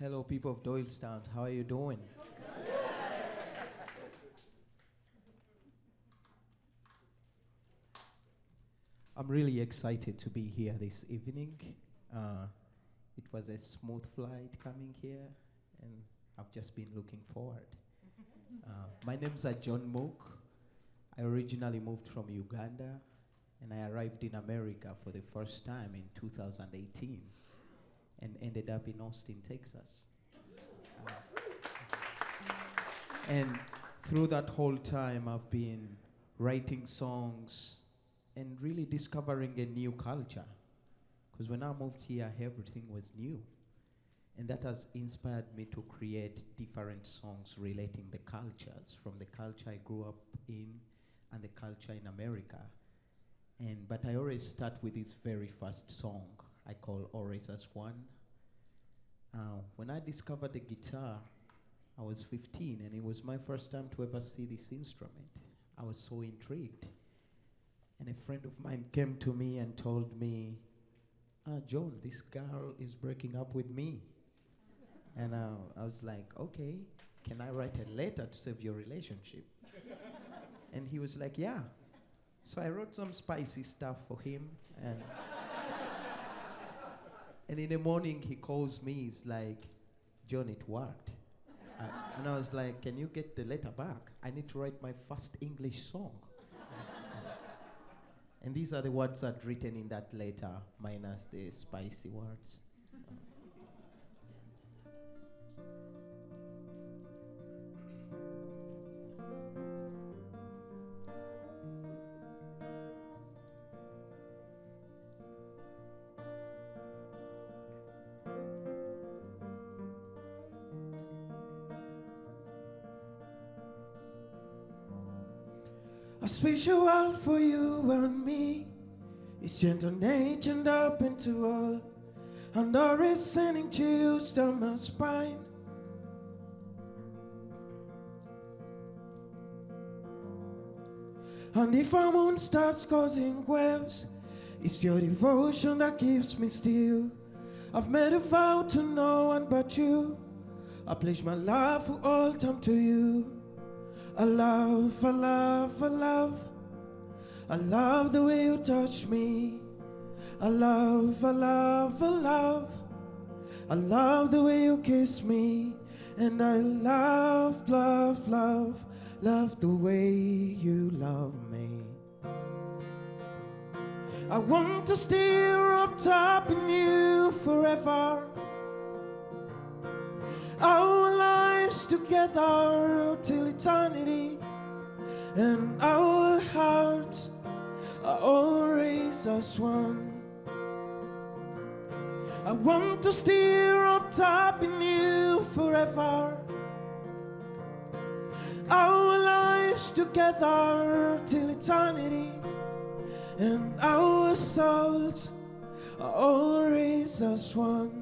Hello, people of Doylestown. How are you doing? I'm really excited to be here this evening. It was a smooth flight coming here, and I've just been looking forward. My name's John Mook. I originally moved from Uganda, and I arrived in America for the first time in 2018, and ended up in Austin, Texas. And through that whole time, I've been writing songs and really discovering a new culture. Because when I moved here, everything was new. And that has inspired me to create different songs relating the cultures, from the culture I grew up in and the culture in America. But I always start with this very first song I call Always As One. When I discovered the guitar, I was 15, and it was my first time to ever see this instrument. I was so intrigued. And a friend of mine came to me and told me, John, this girl is breaking up with me. And I was like, okay, can I write a letter to save your relationship? And he was like, yeah. So I wrote some spicy stuff for him. And in the morning, he calls me. He's like, John, it worked. And I was like, can you get the letter back? I need to write my first English song. And these are the words I'd written in that letter, minus the spicy words. A special world for you and me. It's gentle nature and up into all. And always sending chills down my spine. And if our moon starts causing waves, it's your devotion that keeps me still. I've made a vow to no one but you. I pledge my love for all time to you. I love, I love, I love. I love the way you touch me. I love, I love, I love. I love the way you kiss me. And I love, love, love, love the way you love me. I want to stare up top in you forever. Our lives together till eternity, and our hearts are always as one. I want to stare up top in you forever. Our lives together till eternity, and our souls are always as one.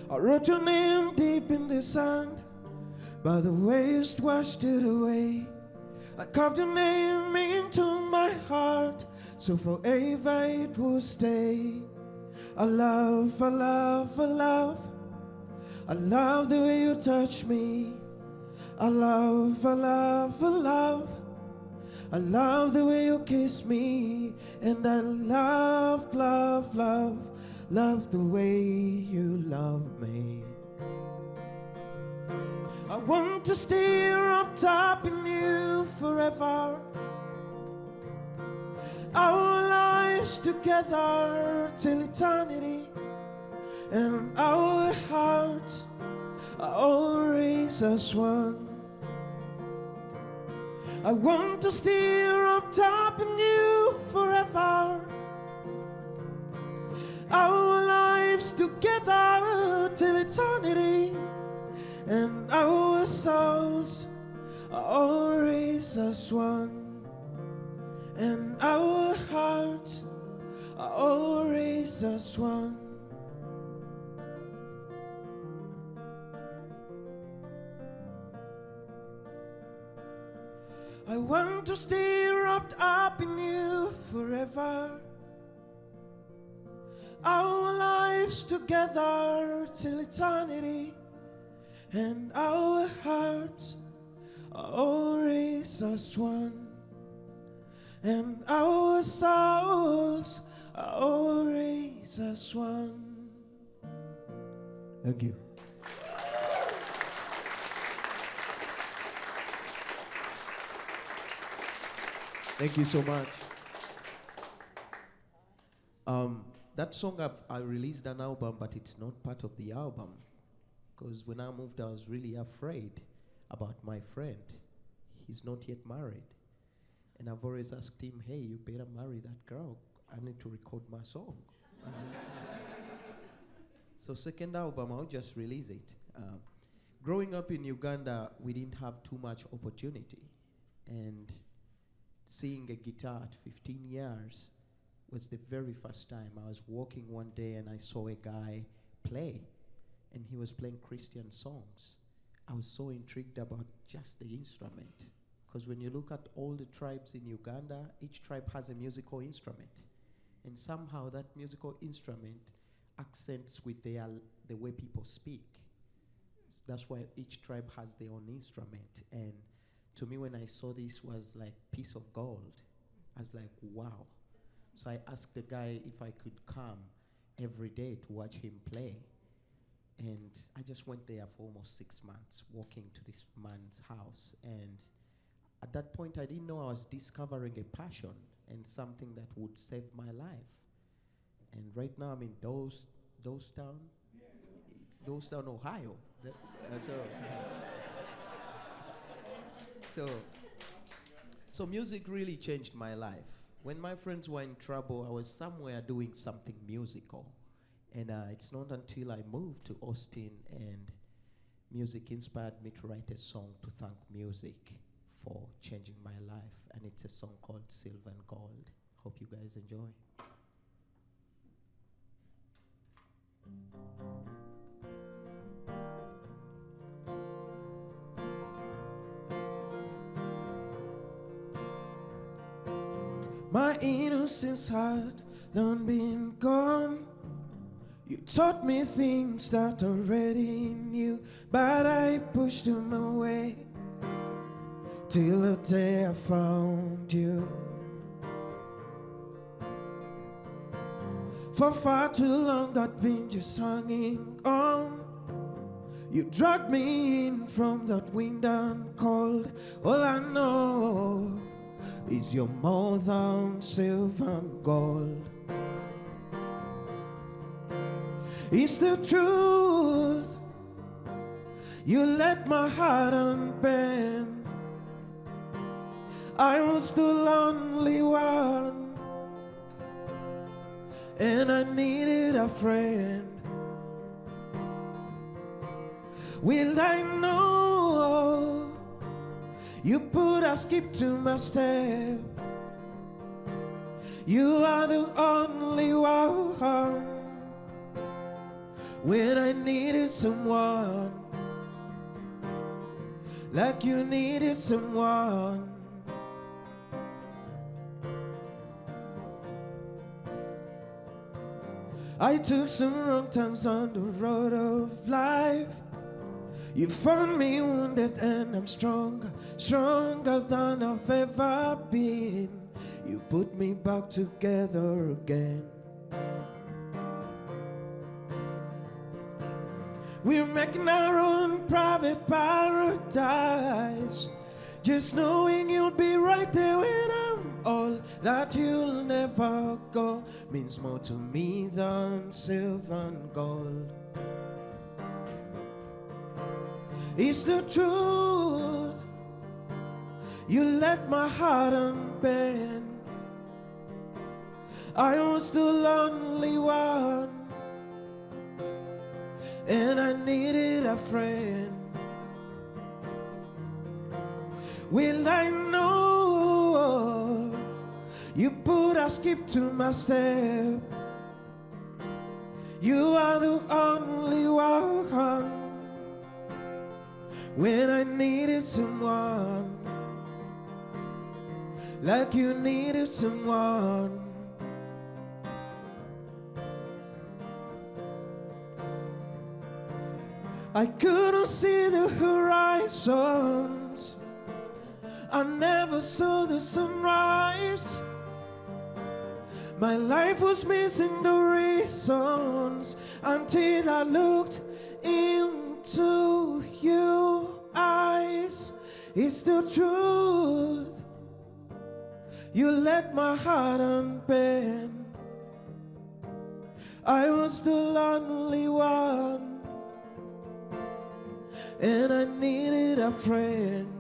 I wrote your name deep in the sand, but the waves washed it away. I carved your name into my heart, so forever it will stay. I love, I love, I love. I love the way you touch me. I love, I love, I love. I love the way you kiss me. And I love, love, love, love the way you love me. I want to stare up top in you forever. Our lives together till eternity, and our hearts are always as one. I want to stare up top in you forever. Our lives together till eternity, and our souls are always as one. And our hearts are always as one. I want to stay wrapped up in you forever. Our lives together till eternity, and our hearts are always as one, and our souls are always as one. Thank you. Thank you so much. That song I released an album, but it's not part of the album. Because when I moved, I was really afraid about my friend. He's not yet married. And I've always asked him, hey, you better marry that girl. I need to record my song. So second album, I'll just release it. Growing up in Uganda, we didn't have too much opportunity. And seeing a guitar at 15 years was the very first time. I was walking one day and I saw a guy play, and he was playing Christian songs. I was so intrigued about just the instrument, because when you look at all the tribes in Uganda, each tribe has a musical instrument, and somehow that musical instrument accents with the way people speak. That's why each tribe has their own instrument. And to me, when I saw this, was like piece of gold. I was like, wow. So I asked the guy if I could come every day to watch him play. And I just went there for almost 6 months, walking to this man's house. And at that point, I didn't know I was discovering a passion and something that would save my life. And right now I'm in Doylestown, Ohio. So music really changed my life. When my friends were in trouble, I was somewhere doing something musical. And it's not until I moved to Austin and music inspired me to write a song to thank music for changing my life. And it's a song called Silver and Gold. Hope you guys enjoy. My innocence had long been gone. You taught me things that already knew, but I pushed them away till the day I found you. For far too long I'd been just hanging on. You dragged me in from that wind and cold. All I know is you're more than silver and gold. It's the truth. You let my heart unbend. I was the lonely one, and I needed a friend. Will I know you put a skip to my step? You are the only one when I needed someone, like you needed someone. I took some wrong turns on the road of life. You found me wounded and I'm stronger, stronger than I've ever been. You put me back together again. We're making our own private paradise, just knowing you'll be right there when I'm old. That you'll never go means more to me than silver and gold. It's the truth. You let my heart unbend. I was the lonely one, and I needed a friend. Will I know you put a skip to my step? You are the only one when I needed someone, like you needed someone. I couldn't see the horizons, I never saw the sunrise. My life was missing the reasons until I looked into your eyes. It's the truth. You let my heart unbend. I was the lonely one, and I needed a friend.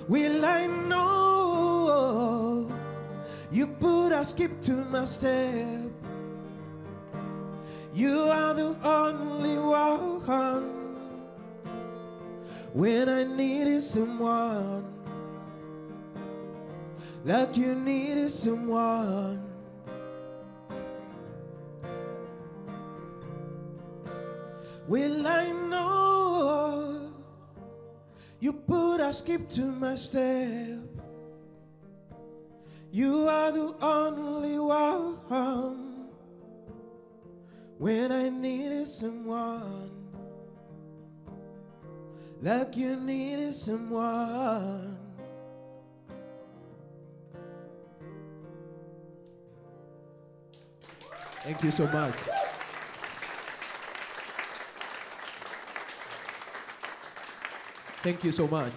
Will I know you put a skip to my step? You are the only one when I needed someone, like you needed someone. Will I know you put a skip to my step? You are the only one when I needed someone, like you needed someone. Thank you so much. Thank you so much.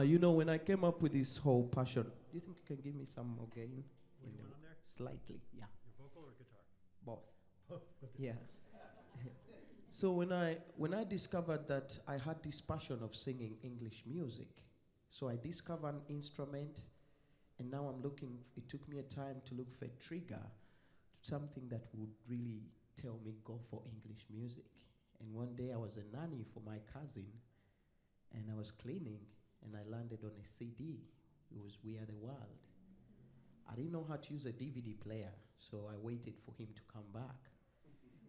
You know, when I came up with this whole passion, do you think you can give me some more gain? Slightly, yeah. Your vocal or guitar? Both. Yeah. So when I discovered that I had this passion of singing English music, so I discovered an instrument, and now I'm looking. It took me a time to look for a trigger, something that would really tell me go for English music. And one day I was a nanny for my cousin, and I was cleaning, and I landed on a CD. It was We Are the World. I didn't know how to use a DVD player, so I waited for him to come back.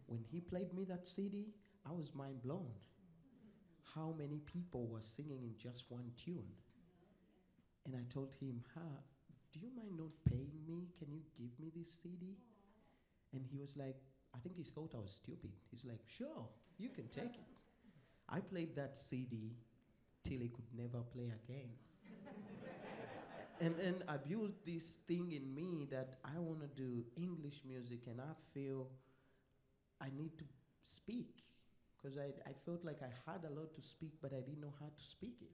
When he played me that CD, I was mind blown. How many people were singing in just one tune? And I told him, do you mind not paying me? Can you give me this CD? And he was like, I think he thought I was stupid. He's like, sure, you can take it. I played that CD till he could never play again. And I built this thing in me that I want to do English music, and I feel I need to speak, because I felt like I had a lot to speak, but I didn't know how to speak it.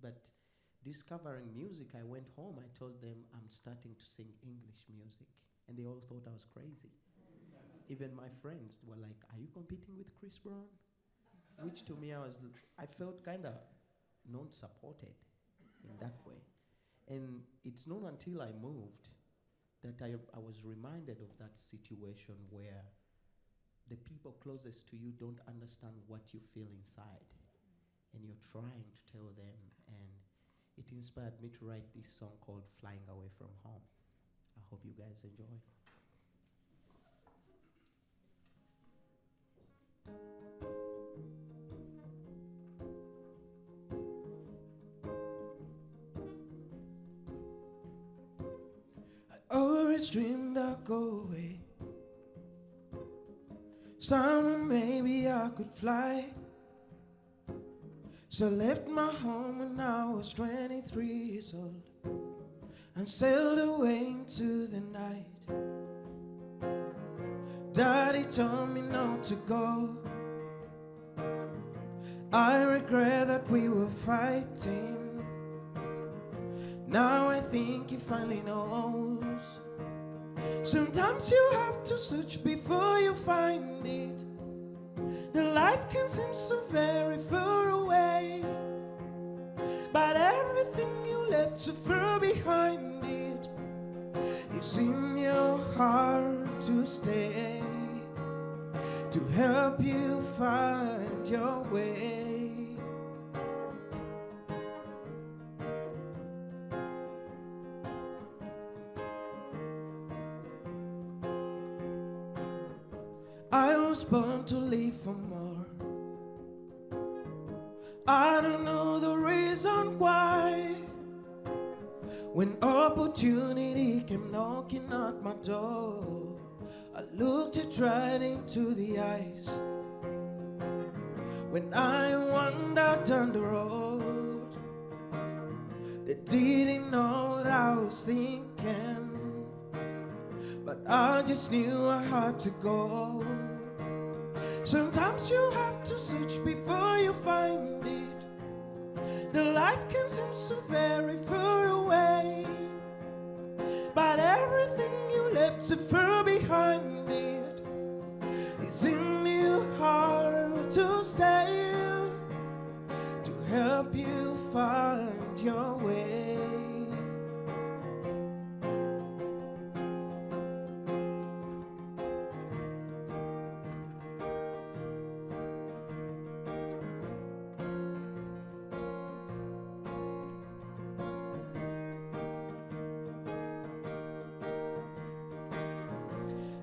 But discovering music, I went home, I told them I'm starting to sing English music, and they all thought I was crazy. Even my friends were like, are you competing with Chris Brown? Which to me, I felt kind of not supported in that way. And it's not until I moved that I was reminded of that situation where the people closest to you don't understand what you feel inside, and you're trying to tell them. And it inspired me to write this song called Flying Away from Home. I hope you guys enjoy. I always dreamed I'd go away, somewhere maybe I could fly. So I left my home when I was 23 years old and sailed away into the night. Daddy told me not to go. I regret that we were fighting. Now I think he finally knows. Sometimes you have to search before you find it. The light can seem so very far away, but everything you left so far behind it is in your heart to stay, to help you find your way. I was born to live for more. I don't know the reason When opportunity came knocking at my door, I looked it right into the eyes. When I wandered down the road, they didn't know what I was thinking, but I just knew I had to go. Sometimes you have to search before you find it. The light can seem so very far away, but everything you left so far behind it is in your heart to stay, to help you find your way.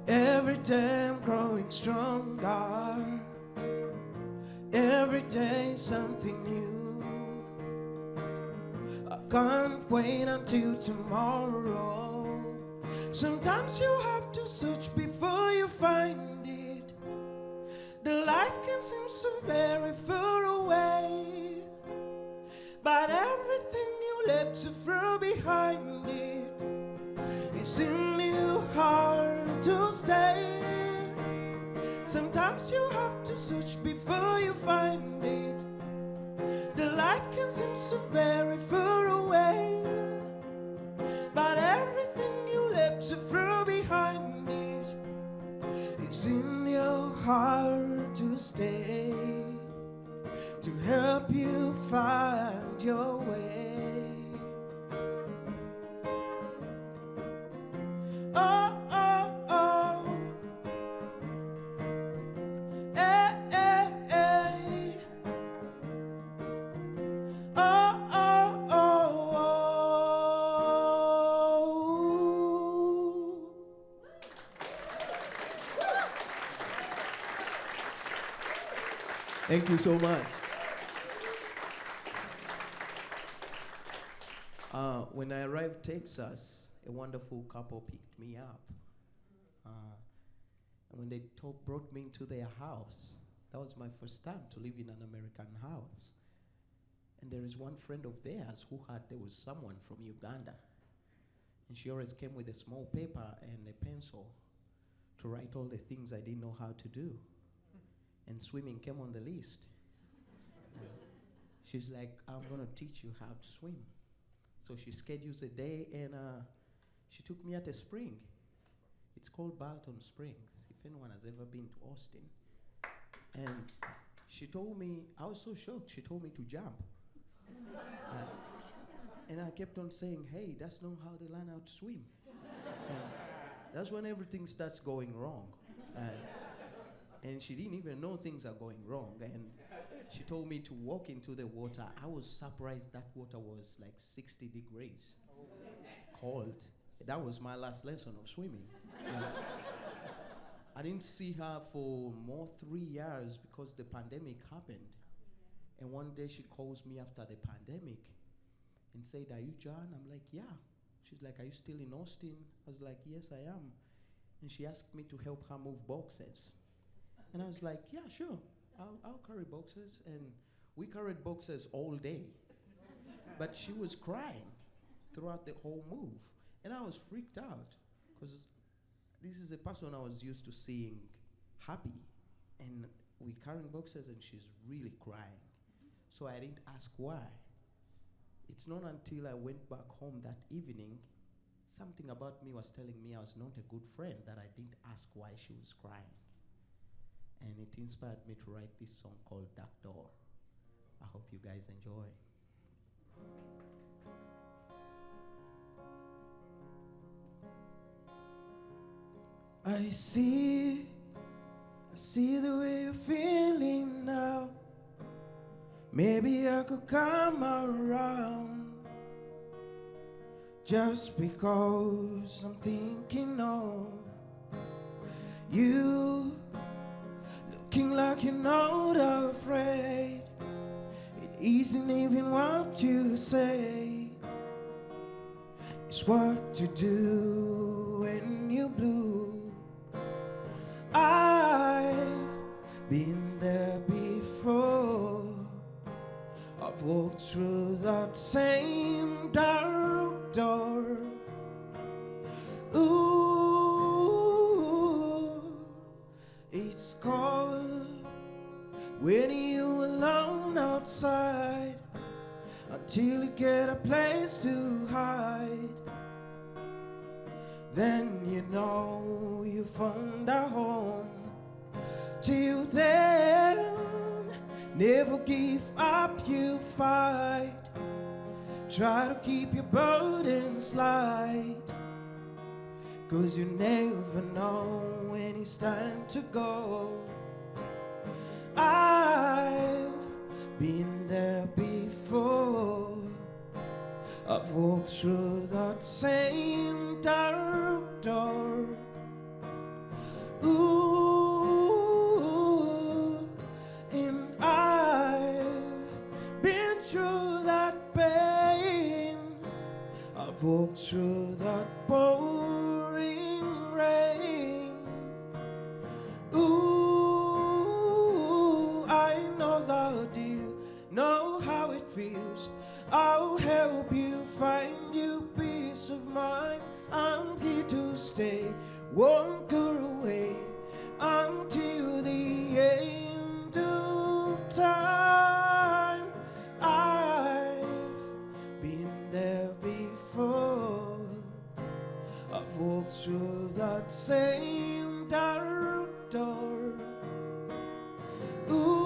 Every day I'm growing stronger. Every day something new. I can't wait until tomorrow. Sometimes you have to search before you find it. The light can seem so very far away, but everything you left so far behind it is in your heart to stay. Sometimes you have to search before you find it. The light can seem so very far away, but everything you left so far behind it is in your heart to stay, to help you find your way. Oh, oh, oh. Eh, eh, eh. Oh, oh, oh, oh. Thank you so much. When I arrived in Texas, a wonderful couple picked me up. And when they brought me into their house, that was my first time to live in an American house. And there is one friend of theirs there was someone from Uganda. And she always came with a small paper and a pencil to write all the things I didn't know how to do. And swimming came on the list. She's like, I'm gonna teach you how to swim. So she schedules a day, and she took me at a spring. It's called Balton Springs, if anyone has ever been to Austin. And she told me, I was so shocked, she told me to jump. And I kept on saying, hey, that's not how they learn how to swim. And that's when everything starts going wrong. And she didn't even know things are going wrong. And she told me to walk into the water. I was surprised that water was like 60 degrees, cold. That was my last lesson of swimming. I didn't see her for more 3 years because the pandemic happened. And one day she calls me after the pandemic and said, are you John? I'm like, yeah. She's like, are you still in Austin? I was like, yes, I am. And she asked me to help her move boxes. And I was like, yeah, sure. I'll carry boxes. And we carried boxes all day. But she was crying throughout the whole move. And I was freaked out because this is a person I was used to seeing happy. And we're carrying boxes and she's really crying. So I didn't ask why. It's not until I went back home that evening, something about me was telling me I was not a good friend, that I didn't ask why she was crying. And it inspired me to write this song called Dark Door. I hope you guys enjoy. I see the way you're feeling now. Maybe I could come around, just because I'm thinking of you, looking like you're not afraid. It isn't even what you say. It's what you do when you blue. I've been there before. I've walked through that same dark door. Ooh, it's cold when you're alone outside until you get a place to hide. Then you know you found a home. Till then, never give up, you fight. Try to keep your burdens light, 'cause you never know when it's time to go. I've been there before. I've walked through that same dark door. Ooh, and I've been through that pain. I've walked through that pouring rain. Ooh, I know that you know how it feels. I'll help you find you peace of mind. I'm here to stay, won't go away until the end of time. I've been there before. I've walked through that same dark door. Ooh,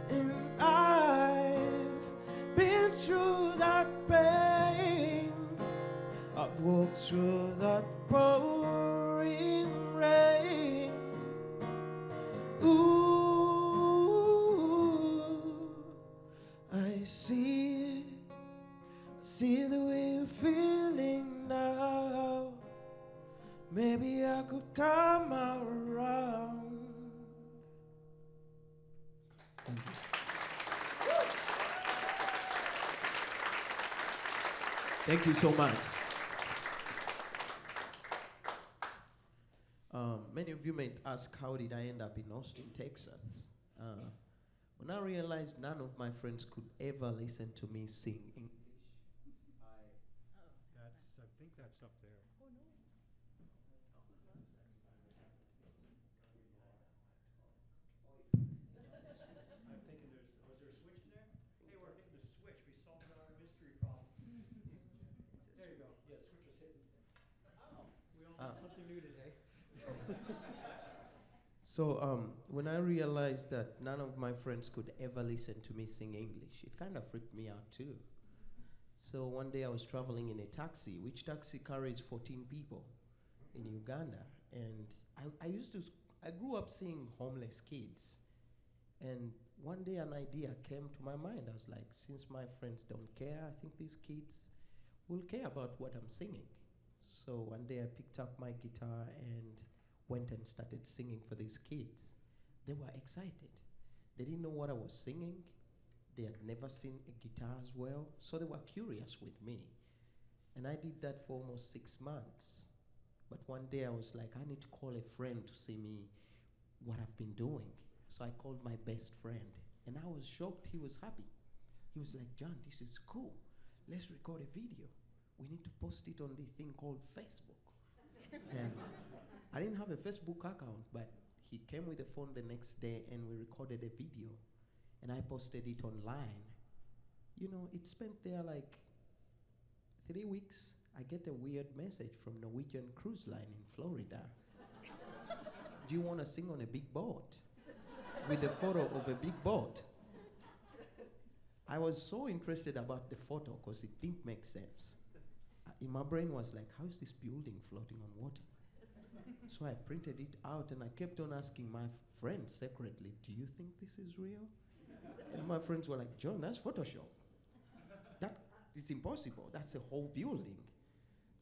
and I've been through that pain. I've walked through that pouring rain. Ooh, I see the way you're feeling now. Maybe I could come around. Thank you so much. Many of you may ask, how did I end up in Austin, Texas? When I realized none of my friends could ever listen to me sing English, I think that's up there. I'm thinking was there a switch in there? Hey, we're hitting the switch. We solved our mystery problem. There you go. Yeah, switch was hidden. We all learned something new today. So when I realized that none of my friends could ever listen to me sing English, it kind of freaked me out too. So one day I was traveling in a taxi, which taxi carries 14 people in Uganda. And I grew up seeing homeless kids. And one day an idea came to my mind. I was like, since my friends don't care, I think these kids will care about what I'm singing. So one day I picked up my guitar and went and started singing for these kids. They were excited. They didn't know what I was singing. They had never seen a guitar as well, so they were curious with me. And I did that for almost 6 months. But one day I was like, I need to call a friend to see me what I've been doing. So I called my best friend, and I was shocked he was happy. He was like, John, this is cool. Let's record a video. We need to post it on this thing called Facebook. And I didn't have a Facebook account, but he came with the phone the next day and we recorded a video and I posted it online. You know, it spent there like 3 weeks. I get a weird message from Norwegian Cruise Line in Florida. Do you want to sing on a big boat? With a photo of a big boat. I was so interested about the photo because it didn't make sense. In my brain was like, how is this building floating on water? So I printed it out and I kept on asking my friends secretly, do you think this is real? And my friends were like, John, that's Photoshop. That is impossible. That's a whole building.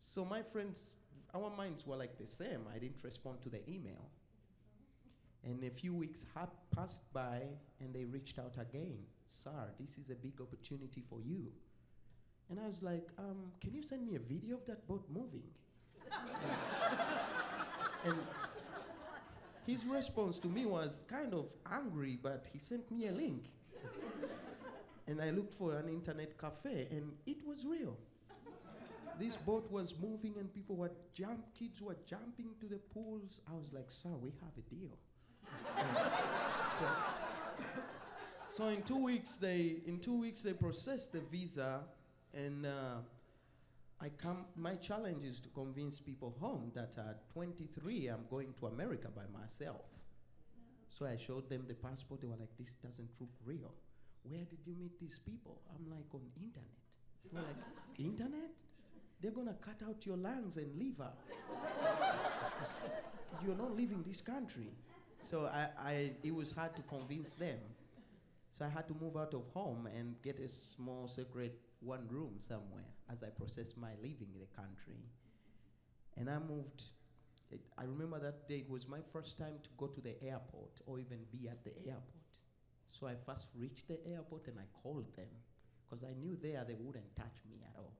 So my friends, our minds were like the same. I didn't respond to the email. And a few weeks passed by and they reached out again. Sir, this is a big opportunity for you. And I was like, can you send me a video of that boat moving? And his response to me was kind of angry, but he sent me a link. And I looked for an internet cafe, and it was real. This boat was moving, and people were kids were jumping to the pools. I was like, sir, we have a deal. So in 2 weeks they processed the visa, and my challenge is to convince people home that at 23 I'm going to America by myself. So I showed them the passport. They were like, this doesn't look real. Where did you meet these people? I'm like, on internet. They were like, internet? They're gonna cut out your lungs and liver. You're not leaving this country. So it was hard to convince them. So I had to move out of home and get a small secret one room somewhere as I processed my leaving the country. And I moved. I remember that day, it was my first time to go to the airport or even be at the airport. So I first reached the airport and I called them because I knew there they wouldn't touch me at all.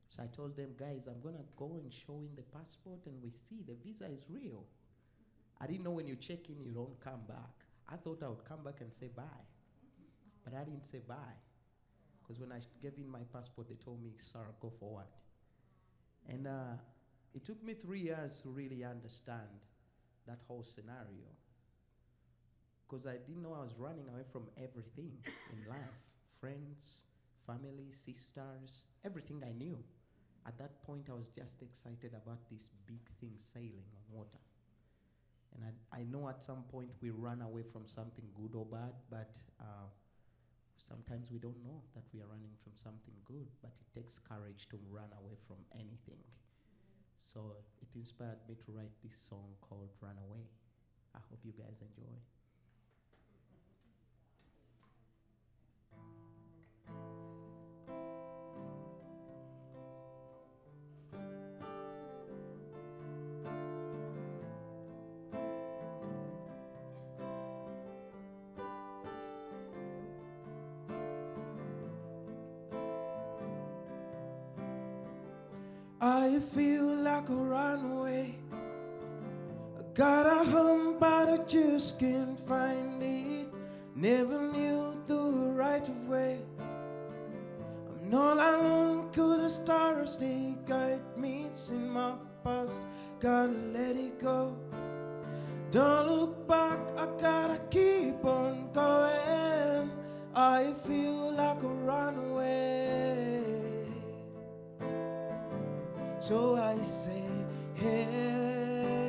So I told them, guys, I'm gonna go and show in the passport and we see the visa is real. I didn't know when you check in, you don't come back. I thought I would come back and say bye. But I didn't say bye. Because when I gave in my passport, they told me, sir, go forward. And it took me 3 years to really understand that whole scenario. Because I didn't know I was running away from everything in life. Friends, family, sisters, everything I knew. At that point, I was just excited about this big thing sailing on water. And I know at some point we run away from something good or bad, but sometimes we don't know that we are running from something good, but it takes courage to run away from anything. So it inspired me to write this song called Run Away. I hope you guys enjoy. I feel like a runaway. I got a home, but I just can't find it. Never knew the right of way. I'm not alone, 'cause the stars, they guide me. It's in my past, gotta let it go. Don't look back, I gotta keep on going. I feel like a runaway. So I say, hey,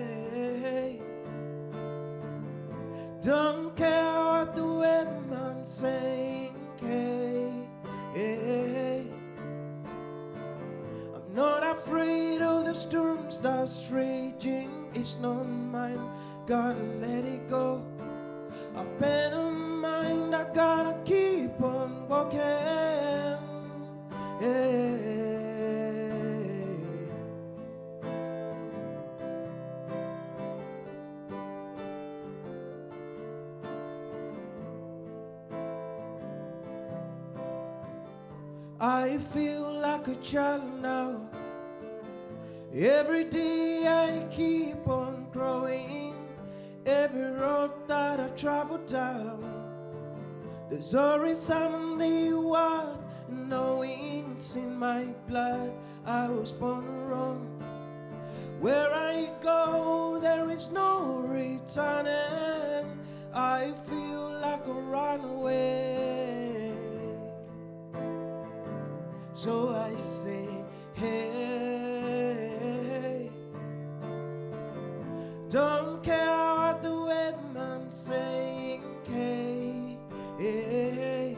don't care what the weatherman's saying, hey, hey. I'm not afraid of the storms that's raging. It's not mine, gotta let it go. I better mind, I gotta keep on walking, hey. I feel like a child now. Every day I keep on growing. Every road that I travel down, there's always something worth knowing. It's in my blood, I was born to roam. Where I go, there is no returning. I feel like a runaway. So I say, hey, don't care what the weatherman's saying, hey, hey.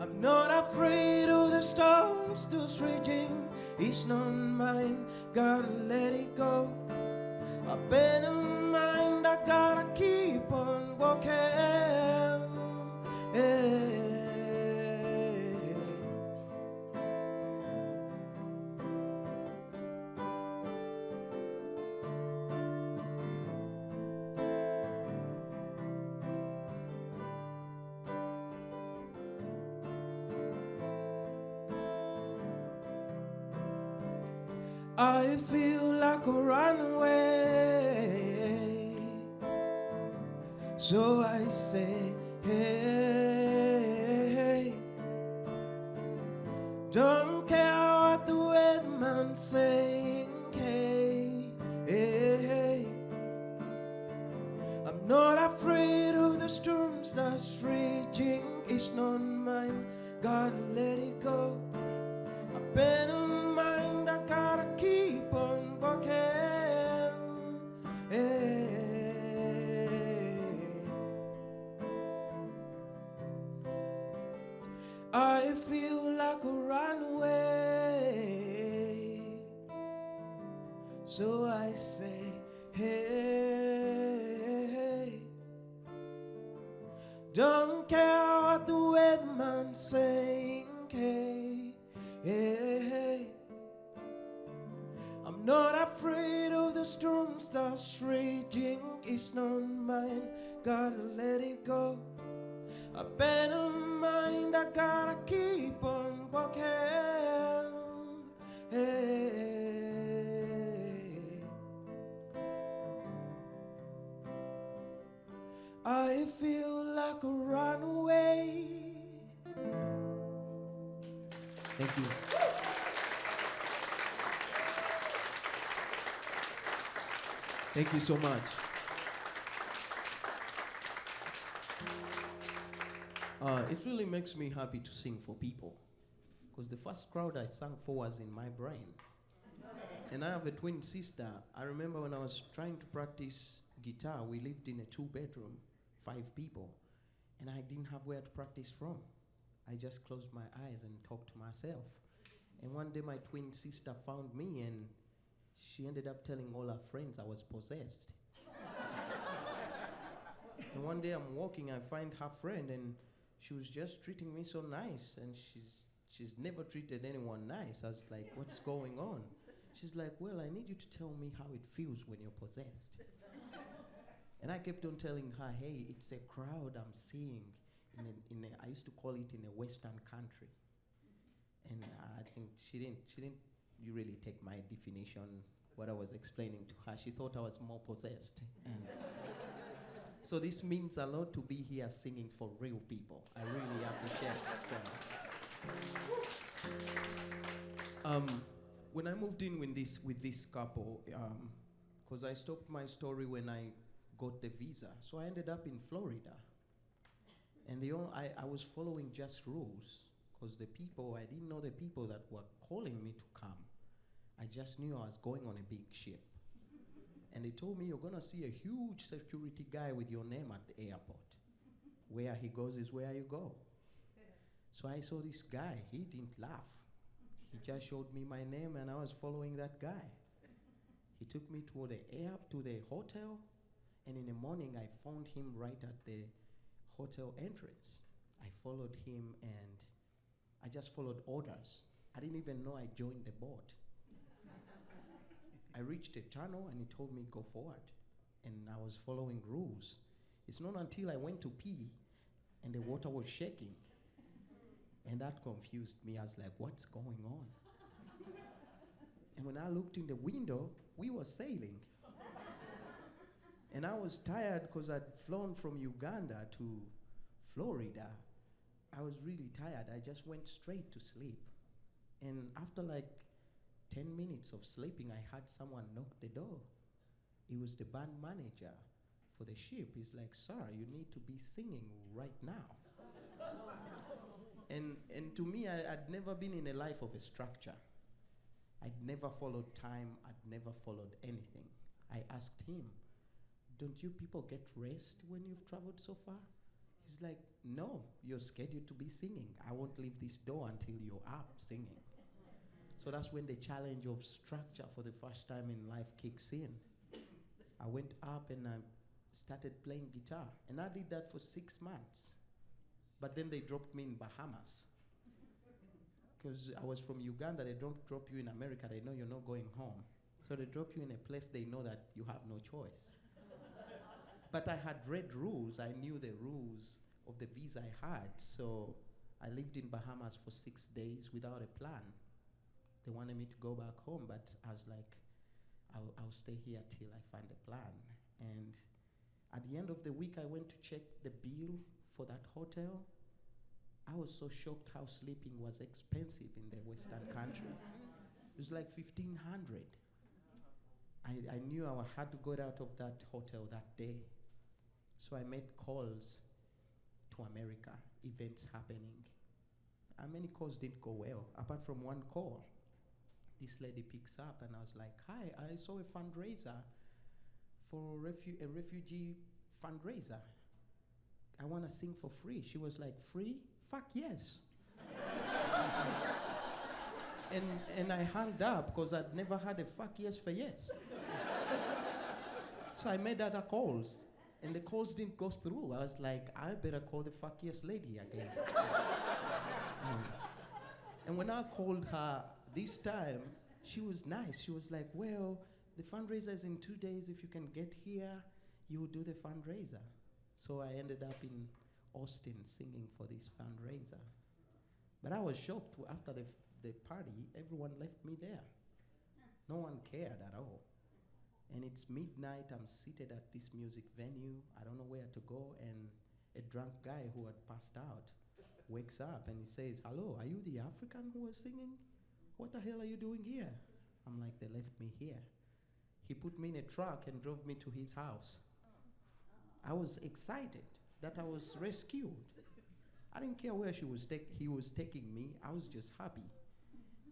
I'm not afraid of the storms that's raging. It's not mine, gotta let it go. I better mind, I gotta keep on walking, hey. I feel like a runaway, so I say, hey, don't care what the weatherman's saying, hey, hey, I'm not afraid of the storms that's raging, it's not mine, gotta let it go. I better mind, I gotta keep on walking. I feel like a runaway, so I say, hey, don't care what the weatherman's saying, hey, hey, I'm not afraid of the storms that's raging, it's not mine, gotta let it go. I better mind, I gotta keep on walking. Hey, I feel like a runaway. Thank you. Thank you so much. It really makes me happy to sing for people, because the first crowd I sang for was in my brain. And I have a twin sister. I remember when I was trying to practice guitar, we lived in a 2-bedroom, 5 people, and I didn't have where to practice from. I just closed my eyes and talked to myself. And one day my twin sister found me, and she ended up telling all her friends I was possessed. And one day I'm walking, I find her friend, and she was just treating me so nice, and she's never treated anyone nice. I was like, what's going on? She's like, well, I need you to tell me how it feels when you're possessed. And I kept on telling her, hey, it's a crowd I'm seeing I used to call it in a Western country. And I think she didn't really take my definition, what I was explaining to her. She thought I was more possessed. And so this means a lot to be here singing for real people. I really appreciate it. When I moved in with this couple, because I stopped my story when I got the visa, so I ended up in Florida. And I was following just rules, because I didn't know the people that were calling me to come. I just knew I was going on a big ship. And they told me, you're gonna see a huge security guy with your name at the airport. Where he goes is where you go. So I saw this guy, he didn't laugh. He just showed me my name, and I was following that guy. He took me to the hotel, and in the morning I found him right at the hotel entrance. I followed him, and I just followed orders. I didn't even know I joined the boat. I reached a tunnel, and he told me go forward, and I was following rules. It's not until I went to pee, and the water was shaking, and that confused me. I was like, what's going on? And when I looked in the window, we were sailing. And I was tired because I'd flown from Uganda to Florida. I was really tired. I just went straight to sleep. And after like 10 minutes of sleeping, I had someone knock the door. It was the band manager for the ship. He's like, sir, you need to be singing right now. And to me, I'd never been in a life of a structure. I'd never followed time. I'd never followed anything. I asked him, don't you people get rest when you've traveled so far? He's like, no, you're scheduled to be singing. I won't leave this door until you're up singing. So that's when the challenge of structure for the first time in life kicks in. I went up and I started playing guitar. And I did that for 6 months. But then they dropped me in Bahamas. Because I was from Uganda, they don't drop you in America, they know you're not going home. So they drop you in a place they know that you have no choice. But I had read rules, I knew the rules of the visa I had, so I lived in Bahamas for 6 days without a plan. They wanted me to go back home, but I was like, I'll stay here till I find a plan. And at the end of the week, I went to check the bill for that hotel. I was so shocked how sleeping was expensive in the Western country. It was like 1,500. I knew I had to get out of that hotel that day. So I made calls to America, events happening. Many calls didn't go well, apart from one call. This lady picks up and I was like, hi, I saw a fundraiser for a refugee fundraiser. I want to sing for free. She was like, free? Fuck yes. and I hung up because I'd never had a fuck yes for yes. So I made other calls, and the calls didn't go through. I was like, I better call the fuck yes lady again. And when I called her this time, she was nice. She was like, well, the fundraiser is in 2 days. If you can get here, you will do the fundraiser. So I ended up in Austin singing for this fundraiser. But I was shocked. After the party, everyone left me there. No one cared at all. And it's midnight, I'm seated at this music venue. I don't know where to go, and a drunk guy who had passed out wakes up and he says, hello, are you the African who was singing? What the hell are you doing here? I'm like, they left me here. He put me in a truck and drove me to his house. I was excited that I was rescued. I didn't care where he was taking me. I was just happy.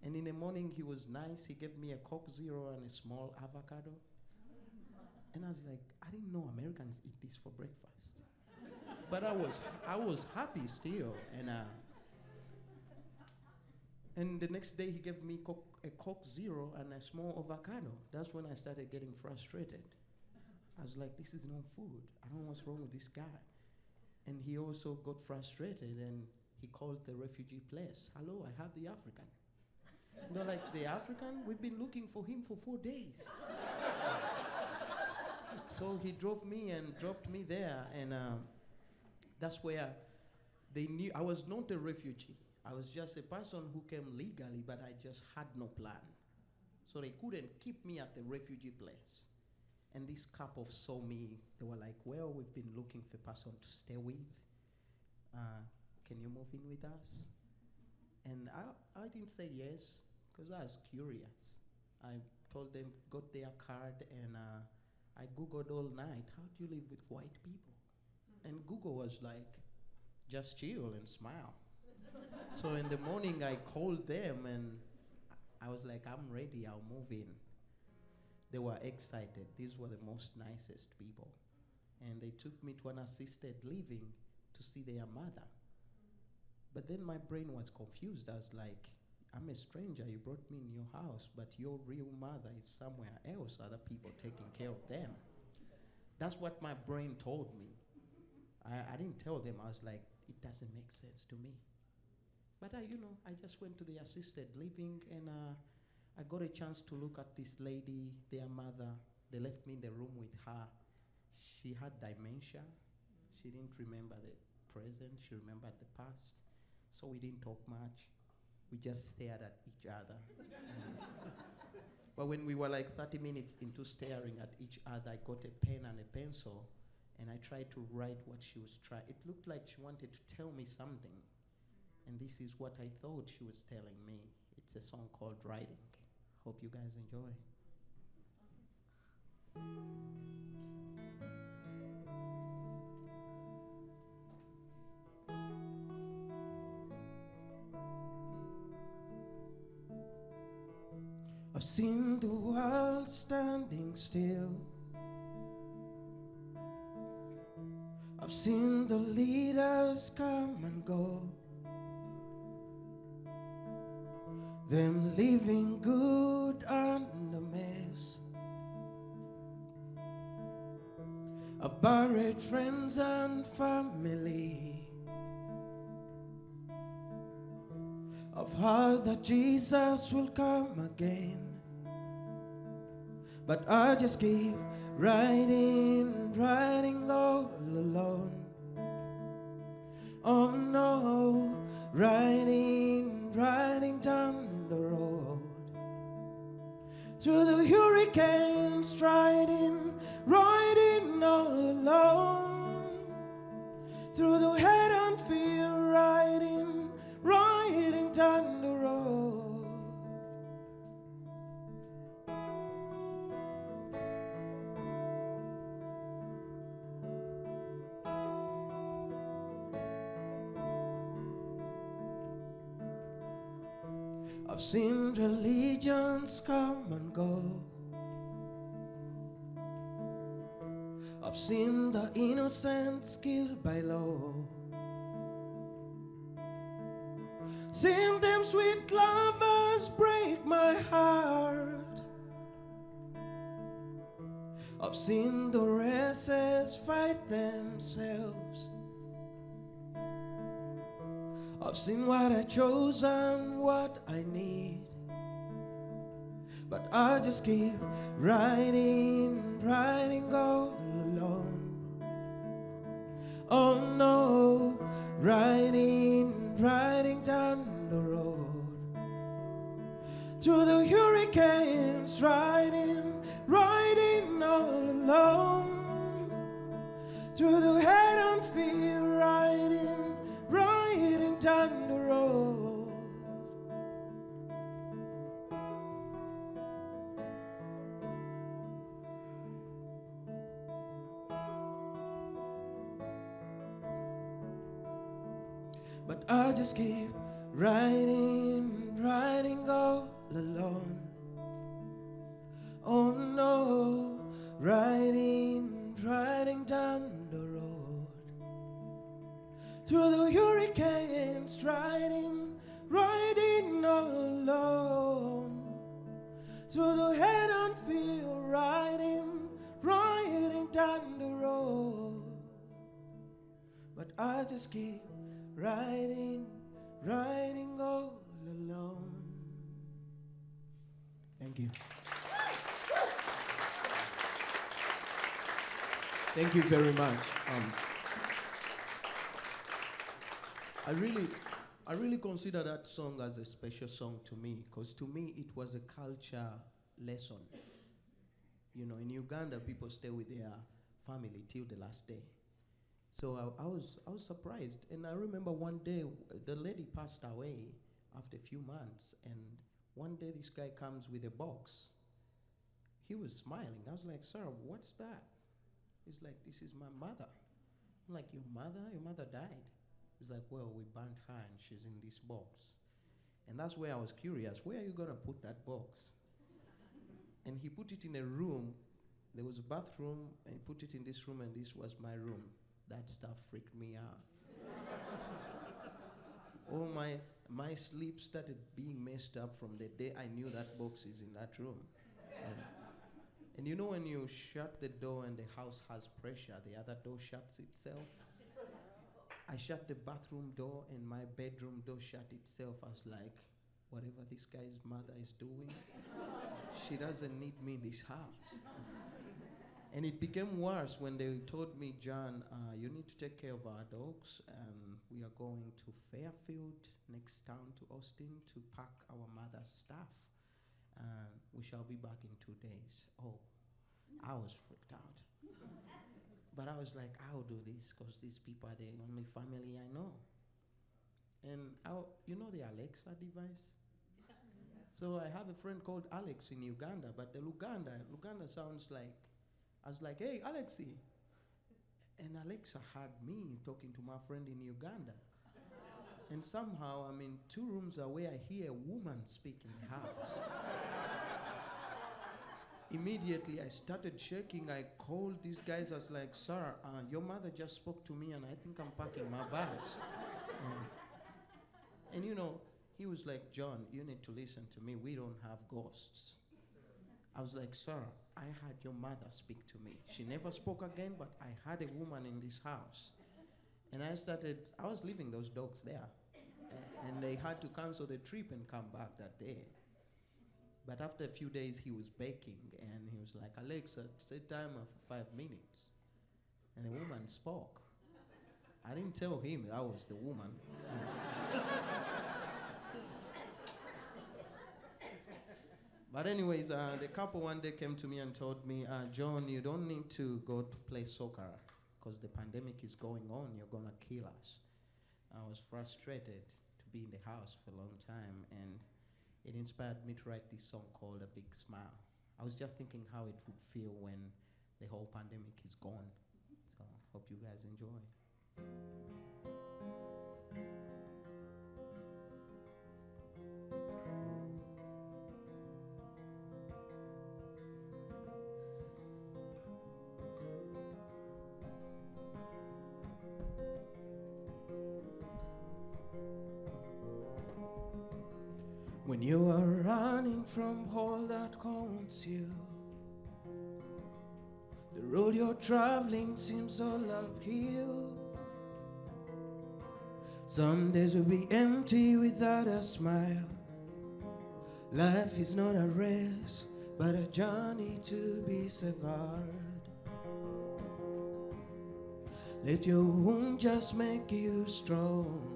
And in the morning, he was nice. He gave me a Coke Zero and a small avocado. And I was like, I didn't know Americans eat this for breakfast. But I was happy still. And the next day, he gave me a Coke Zero and a small avocado. That's when I started getting frustrated. I was like, this is no food. I don't know what's wrong with this guy. And he also got frustrated, and he called the refugee place. Hello, I have the African. And they're like, the African? We've been looking for him for 4 days. So he drove me and dropped me there, and that's where they knew I was not a refugee. I was just a person who came legally, but I just had no plan. So they couldn't keep me at the refugee place. And this couple saw me. They were like, well, we've been looking for a person to stay with. Can you move in with us? And I didn't say yes, because I was curious. I told them, got their card, and I Googled all night, how do you live with white people? And Google was like, just chill and smile. So in the morning, I called them, and I was like, I'm ready, I'll move in. They were excited. These were the most nicest people. And they took me to an assisted living to see their mother. But then my brain was confused. I was like, I'm a stranger, you brought me in your house, but your real mother is somewhere else, other people taking care of them. That's what my brain told me. I didn't tell them. I was like, it doesn't make sense to me. But I just went to the assisted living, and I got a chance to look at this lady, their mother. They left me in the room with her. She had dementia. She didn't remember the present. She remembered the past. So we didn't talk much. We just stared at each other. But when we were like 30 minutes into staring at each other, I got a pen and a pencil, and I tried to write what she was trying. It looked like she wanted to tell me something. And this is what I thought she was telling me. It's a song called Writing. Hope you guys enjoy. I've seen the world standing still. I've seen the leaders come and go, them living good and a mess. I've buried friends and family. I've heard that Jesus will come again, but I just keep writing all alone. Oh no, writing down the road. through the hurricanes, riding all alone, through the head and fear, riding down the road. I've seen religions come and go. I've seen the innocents killed by law. Seen them sweet lovers break my heart. I've seen the races fight themselves. I've seen what I chose and what I need, but I just keep riding all alone. Oh no, riding down the road, through the hurricanes, riding all alone, through the head and fear, riding down the road. But I just keep riding all alone. Oh no, riding down the road, through the hurricanes, riding all alone, through the head and feel, riding down the road. But I just keep riding all alone. Thank you. Thank you very much. I really consider that song as a special song to me, because to me it was a culture lesson. You know, in Uganda, people stay with their family till the last day. So I was surprised, and I remember one day the lady passed away after a few months, and one day this guy comes with a box. He was smiling. I was like, "Sir, what's that?" He's like, "This is my mother." I'm like, "Your mother? Your mother died?" He's like, "Well, we burnt her and she's in this box." And that's where I was curious, where are you gonna put that box? And he put it in a room. There was a bathroom, and he put it in this room, and this was my room. That stuff freaked me out. All my sleep started being messed up from the day I knew that box is in that room. And you know when you shut the door and the house has pressure, the other door shuts itself? I shut the bathroom door and my bedroom door shut itself. I was like, whatever this guy's mother is doing, she doesn't need me in this house. And it became worse when they told me, "John, you need to take care of our dogs. We are going to Fairfield, next town to Austin, to pack our mother's stuff. We shall be back in 2 days." Oh, I was freaked out. But I was like, I'll do this because these people are the only family I know. And you know the Alexa device? So I have a friend called Alex in Uganda, but the Luganda sounds like, I was like, "Hey, Alexi." And Alexa heard me talking to my friend in Uganda. And somehow I'm in 2 rooms away, I hear a woman speak in the house. Immediately I started shaking. I called these guys. I was like, "Sir, your mother just spoke to me and I think I'm packing my bags." And you know, he was like, "John, you need to listen to me. We don't have ghosts." I was like, "Sir, I heard your mother speak to me. She never spoke again, but I had a woman in this house." And I was leaving those dogs there. And they had to cancel the trip and come back that day. But after a few days, he was baking, and he was like, "Alexa, set timer for 5 minutes." And the woman spoke. I didn't tell him that was the woman. But anyways, the couple one day came to me and told me, John, you don't need to go to play soccer because the pandemic is going on. You're going to kill us. I was frustrated to be in the house for a long time, and it inspired me to write this song called A Big Smile. I was just thinking how it would feel when the whole pandemic is gone. So hope you guys enjoy. When you are running from all that haunts you, the road you're traveling seems all uphill. Some days will be empty without a smile. Life is not a race, but a journey to be survived. Let your wound just make you strong.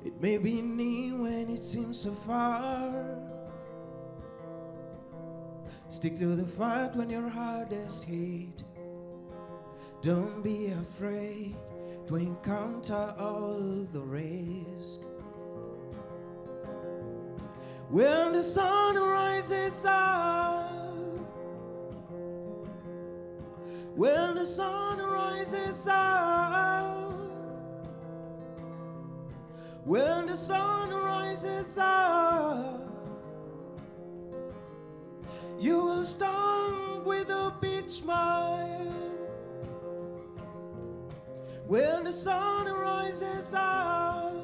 It may be near when it seems so far. Stick to the fight when you're hardest hit. Don't be afraid to encounter all the risk. When the sun rises up, when the sun rises up, when the sun rises up, you will stand with a big smile. When the sun rises up,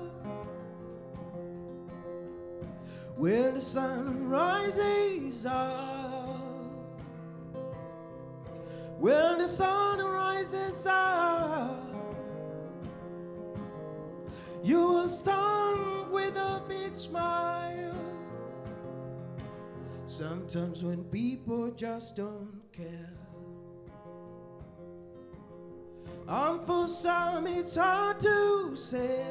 when the sun rises up, when the sun rises up, you will stand with a big smile. Sometimes when people just don't care, and for some it's hard to say,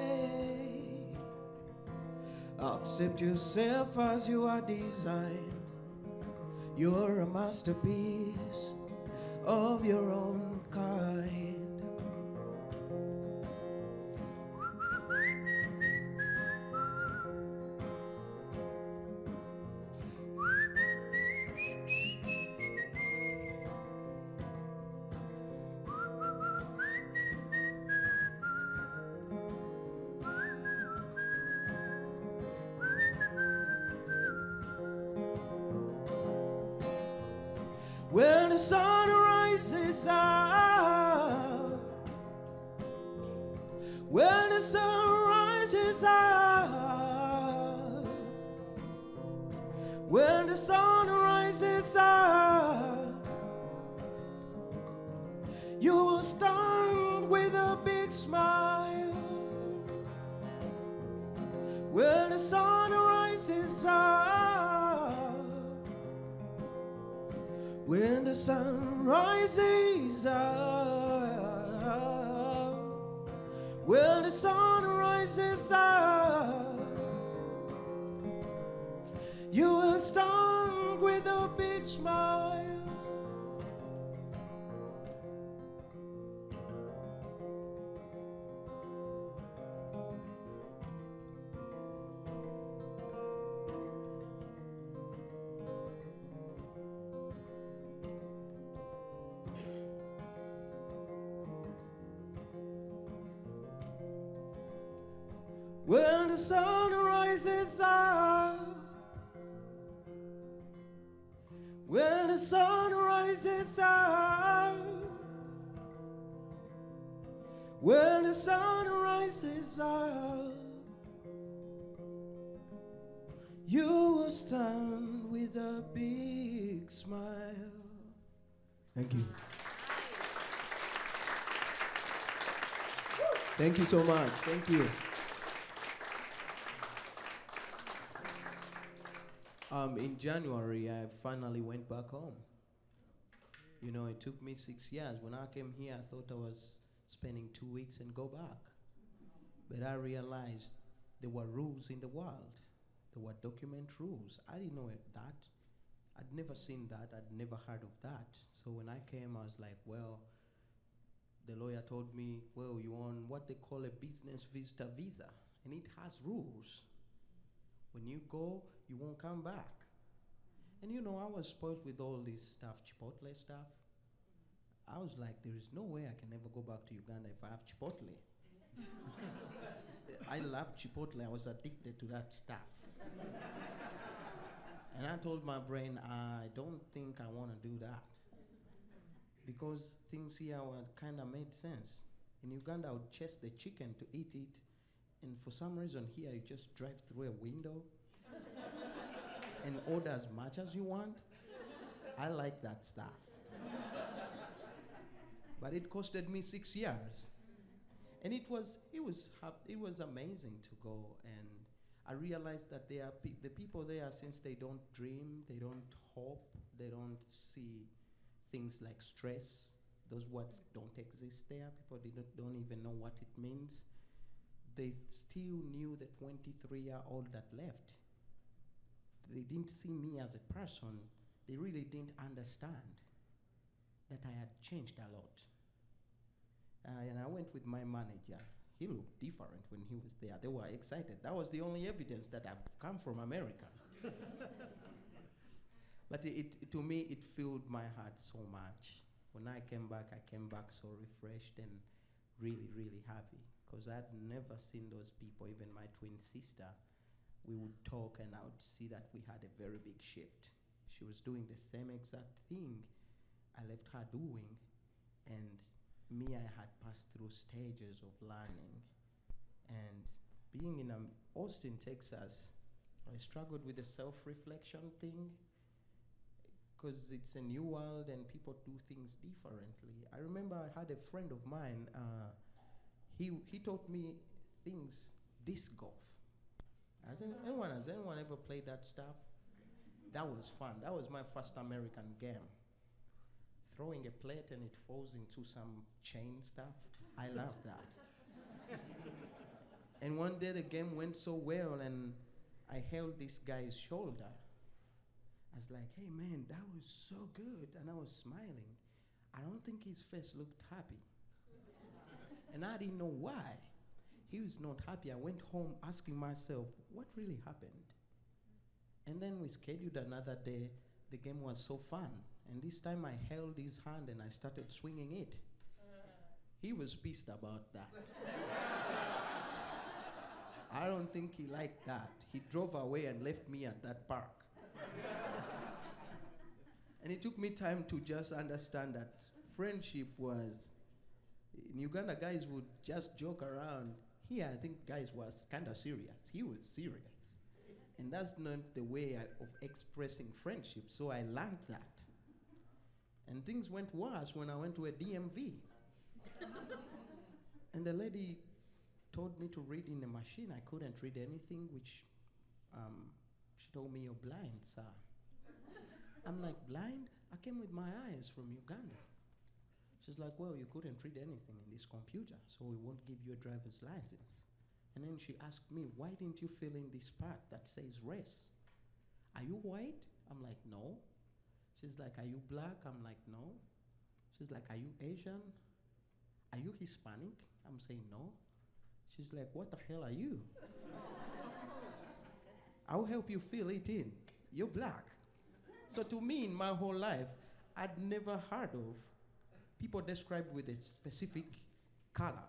accept yourself as you are designed. You're a masterpiece of your own kind. When the sun rises up, when the sun rises up, when the sun rises up, you will stand with a big smile. When the sun rises up, when the sun rises up, when the sun rises up, you will stand with a big smile. When the sun rises up, when the sun rises up, when the sun rises up, you will stand with a big smile. Thank you. Thank you so much. Thank you. In January, I finally went back home. You know, it took me 6 years. When I came here, I thought I was spending 2 weeks and go back. But I realized there were rules in the world. There were document rules. I didn't know that. I'd never seen that. I'd never heard of that. So when I came, I was like, well, the lawyer told me, well, you're on what they call a business visitor visa, and it has rules. When you go, you won't come back. And you know, I was spoiled with all this stuff, Chipotle stuff. I was like, there is no way I can ever go back to Uganda if I have Chipotle. I love Chipotle. I was addicted to that stuff. And I told my brain, I don't think I want to do that. Because things here kind of made sense. In Uganda, I would chase the chicken to eat it. And for some reason here, you just drive through a window and order as much as you want. I like that stuff. But it costed me 6 years. And it was amazing to go, and I realized that the people there, since they don't dream, they don't hope, they don't see things like stress, those words don't exist there. People don't even know what it means. They still knew the 23-year-old that left. They didn't see me as a person. They really didn't understand that I had changed a lot. And I went with my manager. He looked different when he was there. They were excited. That was the only evidence that I've come from America. But to me, it filled my heart so much. When I came back so refreshed and really, really happy, because I'd never seen those people, even my twin sister. We would talk and I would see that we had a very big shift. She was doing the same exact thing I left her doing, and me, I had passed through stages of learning. And being in Austin, Texas, I struggled with the self-reflection thing, because it's a new world and people do things differently. I remember I had a friend of mine, he taught me things, disc golf. Has anyone ever played that stuff? That was fun. That was my first American game. Throwing a plate and it falls into some chain stuff. I love that. And one day the game went so well and I held this guy's shoulder. I was like, hey man, that was so good. And I was smiling. I don't think his face looked happy. And I didn't know why. He was not happy. I went home asking myself, what really happened? And then we scheduled another day. The game was so fun. And this time I held his hand and I started swinging it. He was pissed about that. I don't think he liked that. He drove away and left me at that park. And it took me time to just understand that friendship was, in Uganda, guys would just joke around. Here, I think guys was kind of serious. He was serious. And that's not the way of expressing friendship, so I learned that. And things went worse when I went to a DMV. And the lady told me to read in a machine. I couldn't read anything, which she told me, you're blind, sir. I'm like, blind? I came with my eyes from Uganda. She's like, well, you couldn't read anything in this computer, so we won't give you a driver's license. And then she asked me, why didn't you fill in this part that says race? Are you white? I'm like, no. She's like, are you black? I'm like, no. She's like, are you Asian? Are you Hispanic? I'm saying no. She's like, what the hell are you? I'll help you fill it in. You're black. So to me, in my whole life, I'd never heard of people described with a specific color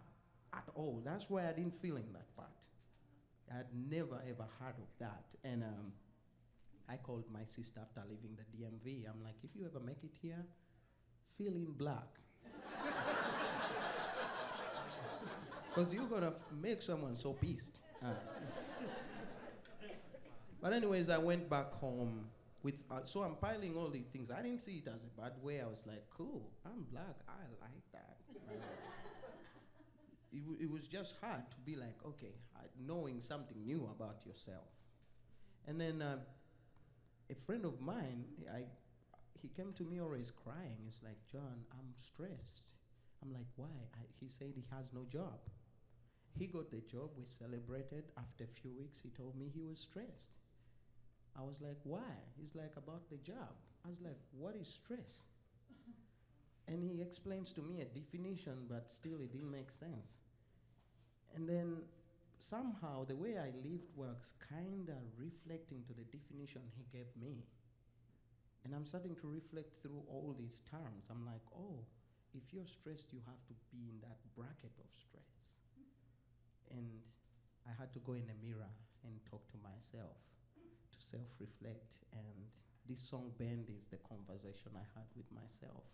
at all. That's why I didn't fill in that part. I'd never ever heard of that. And I called my sister after leaving the DMV. I'm like, if you ever make it here, fill in black. Because you're gonna make someone so pissed. But anyways, I went back home with, so I'm piling all these things. I didn't see it as a bad way. I was like, cool, I'm black, I like that. It was just hard to be like, okay, knowing something new about yourself. And then a friend of mine, he came to me always crying. He's like, John, I'm stressed. I'm like, why? He said he has no job. He got the job, we celebrated. After a few weeks, he told me he was stressed. I was like, why? He's like, about the job. I was like, what is stress? And he explains to me a definition, but still it didn't make sense. And then somehow the way I lived was kind of reflecting to the definition he gave me. And I'm starting to reflect through all these terms. I'm like, oh, if you're stressed, you have to be in that bracket of stress. And I had to go in the mirror and talk to myself, to self-reflect. And this song, Bend, is the conversation I had with myself.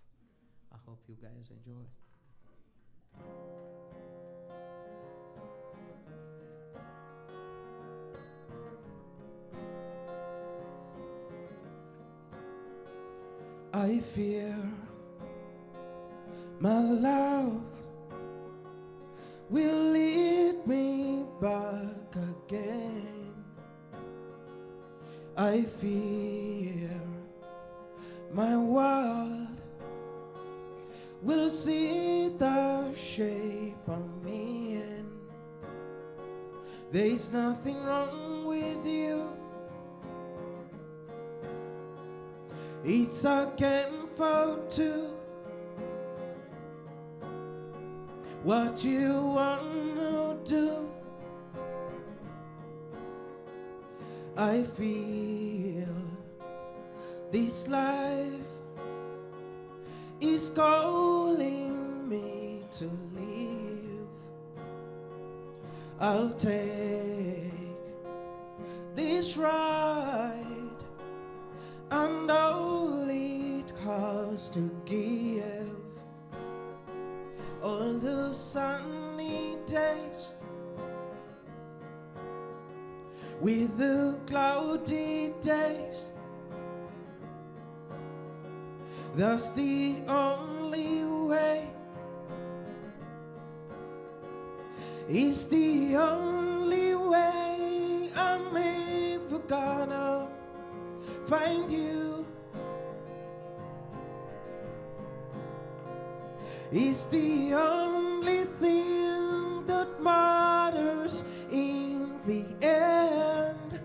I hope you guys enjoy. I fear my love will lead me back again. I fear my world will see the shape I'm in. There's nothing wrong with you. It's a game for two. What you wanna do? I feel this life is calling me to live. I'll take this ride and all it has to give. All the sunny days with the cloudy days, that's the only way. It's the only way I'm ever gonna find you. It's the only thing that matters in the end.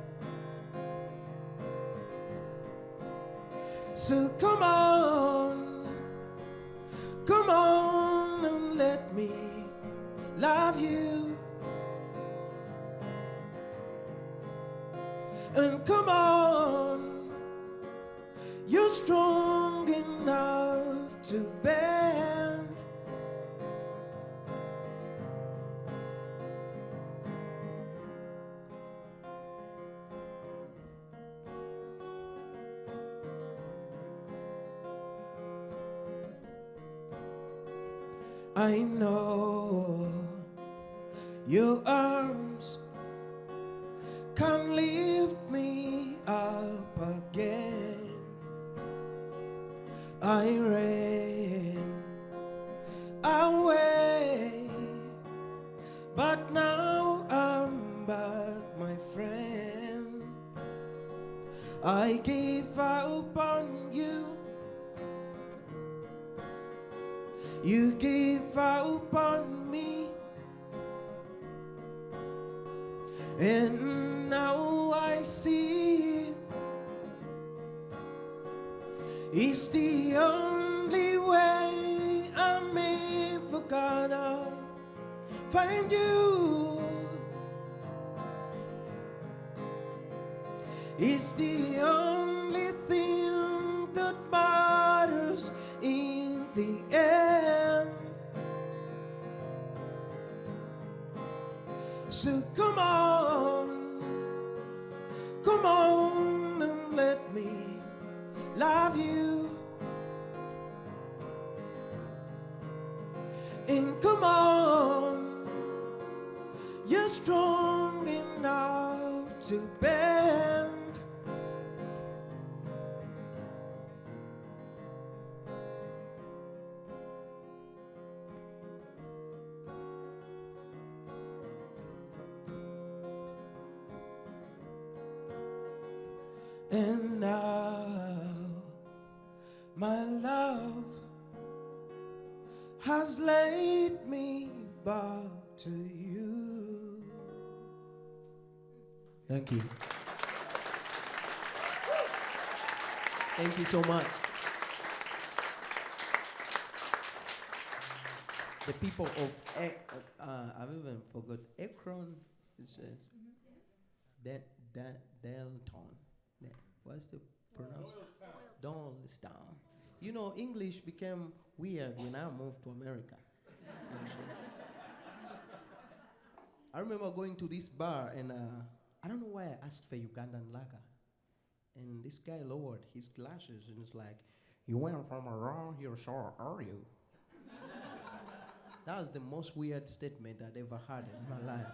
So come on and let me love you. And come on, you're strong enough to bend. I know your arms can lift me up again. I ran away, but now I'm back, my friend. I gave up on you. You gave up on me, and now I see it's the only way I'm ever gonna find you. It's the only thing that matters in the end. So come on and let me love you. And come on, you're strong enough to bend. And now my love has laid me back to you. Thank you. Thank you so much. The people of I've even forgot Akron. It says Delton. What's the pronunciation? Doylestown. You know, English became weird when I moved to America. And so I remember going to this bar and I don't know why I asked for Ugandan lager. And this guy lowered his glasses and was like, "You went from around here, so are you?" That was the most weird statement I'd ever heard in my life.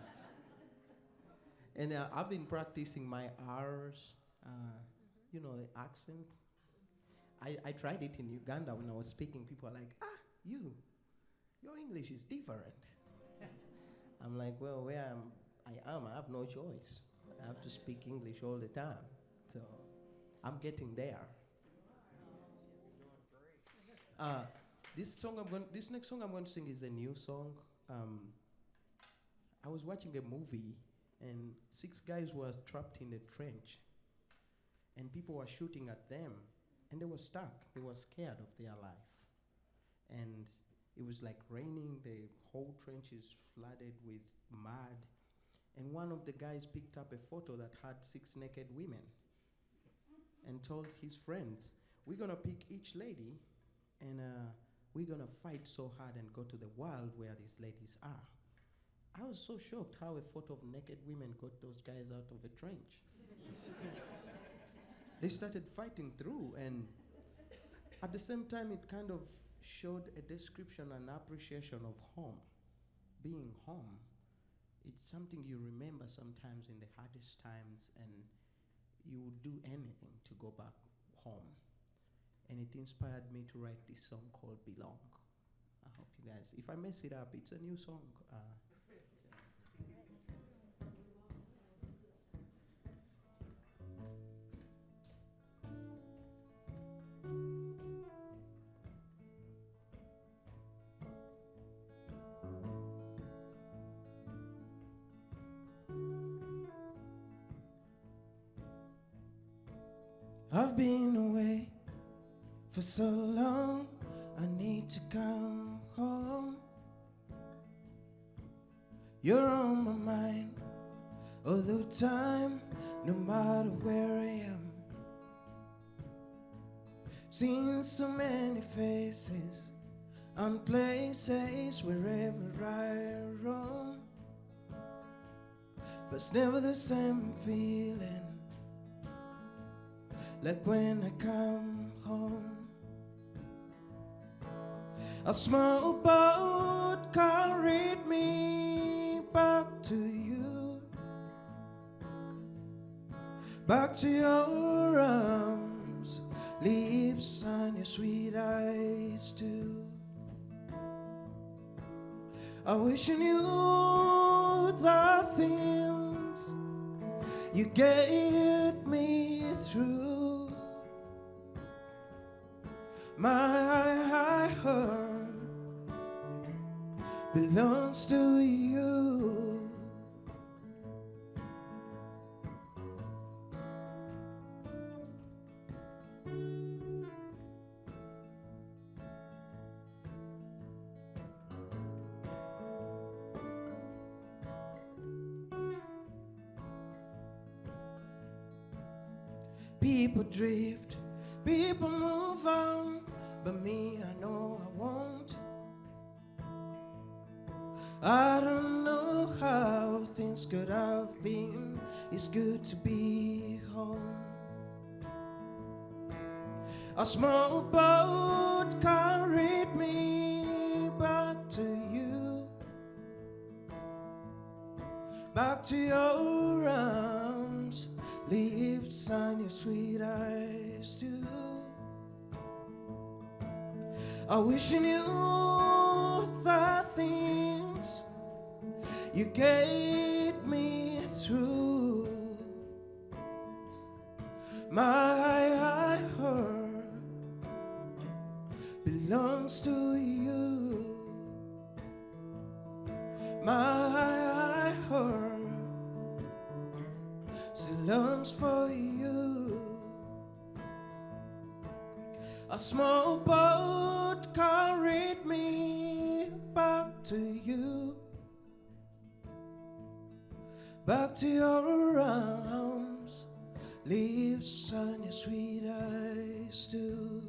And I've been practicing my R's, you know, the accent. I tried it in Uganda when I was speaking. People are like, your English is different. I'm like, well, I am, I have no choice. I have to speak English all the time. So I'm getting there. This next song I'm going to sing is a new song. I was watching a movie, and 6 guys were trapped in a trench, and people were shooting at them, and they were stuck. They were scared of their life, and it was like raining. The whole trench is flooded with mud, and one of the guys picked up a photo that had 6 naked women, and told his friends, "We're gonna pick each lady, and we're gonna fight so hard and go to the world where these ladies are." I was so shocked how a photo of naked women got those guys out of a trench. They started fighting through, and at the same time, it kind of showed a description and appreciation of home. Being home, it's something you remember sometimes in the hardest times, and you would do anything to go back home. And it inspired me to write this song called Belong. I hope you guys, if I mess it up, it's a new song. I've been away for so long, I need to come home. You're on my mind all the time, no matter where I am. Seen so many faces and places wherever I roam, but it's never the same feeling like when I come home. A small boat carried me back to you, back to your arms, lips and your sweet eyes too. I wish you knew the things you get me through. My heart belongs to you. People drift, people move on, but me, I know I won't. I don't know how things could have been. It's good to be home. A small boat carried me back to you, back to your arms, lips and your sweet eyes too. I wish you knew the things you get me through. My heart belongs to you. My heart still longs for you. A small boat carried me back to you, back to your arms, lips on your sweet eyes too.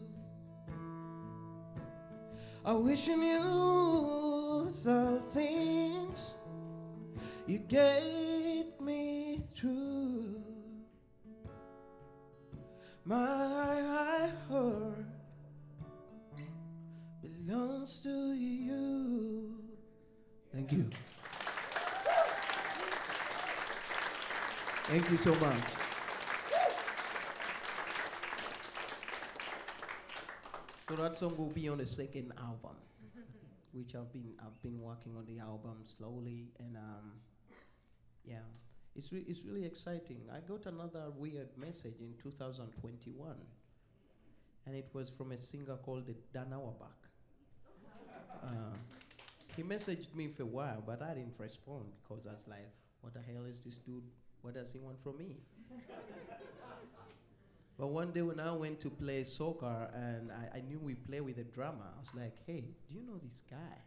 I wish you knew the things you gave me through. My heart belongs to you. Thank you. Thank you so much. So that song will be on the second album, which I've been working on the album slowly, and yeah, it's really exciting. I got another weird message in 2021, and it was from a singer called Dan Auerbach. He messaged me for a while, but I didn't respond because I was like, what the hell is this dude? What does he want from me? But one day when I went to play soccer and I knew we play with a drummer, I was like, hey, do you know this guy?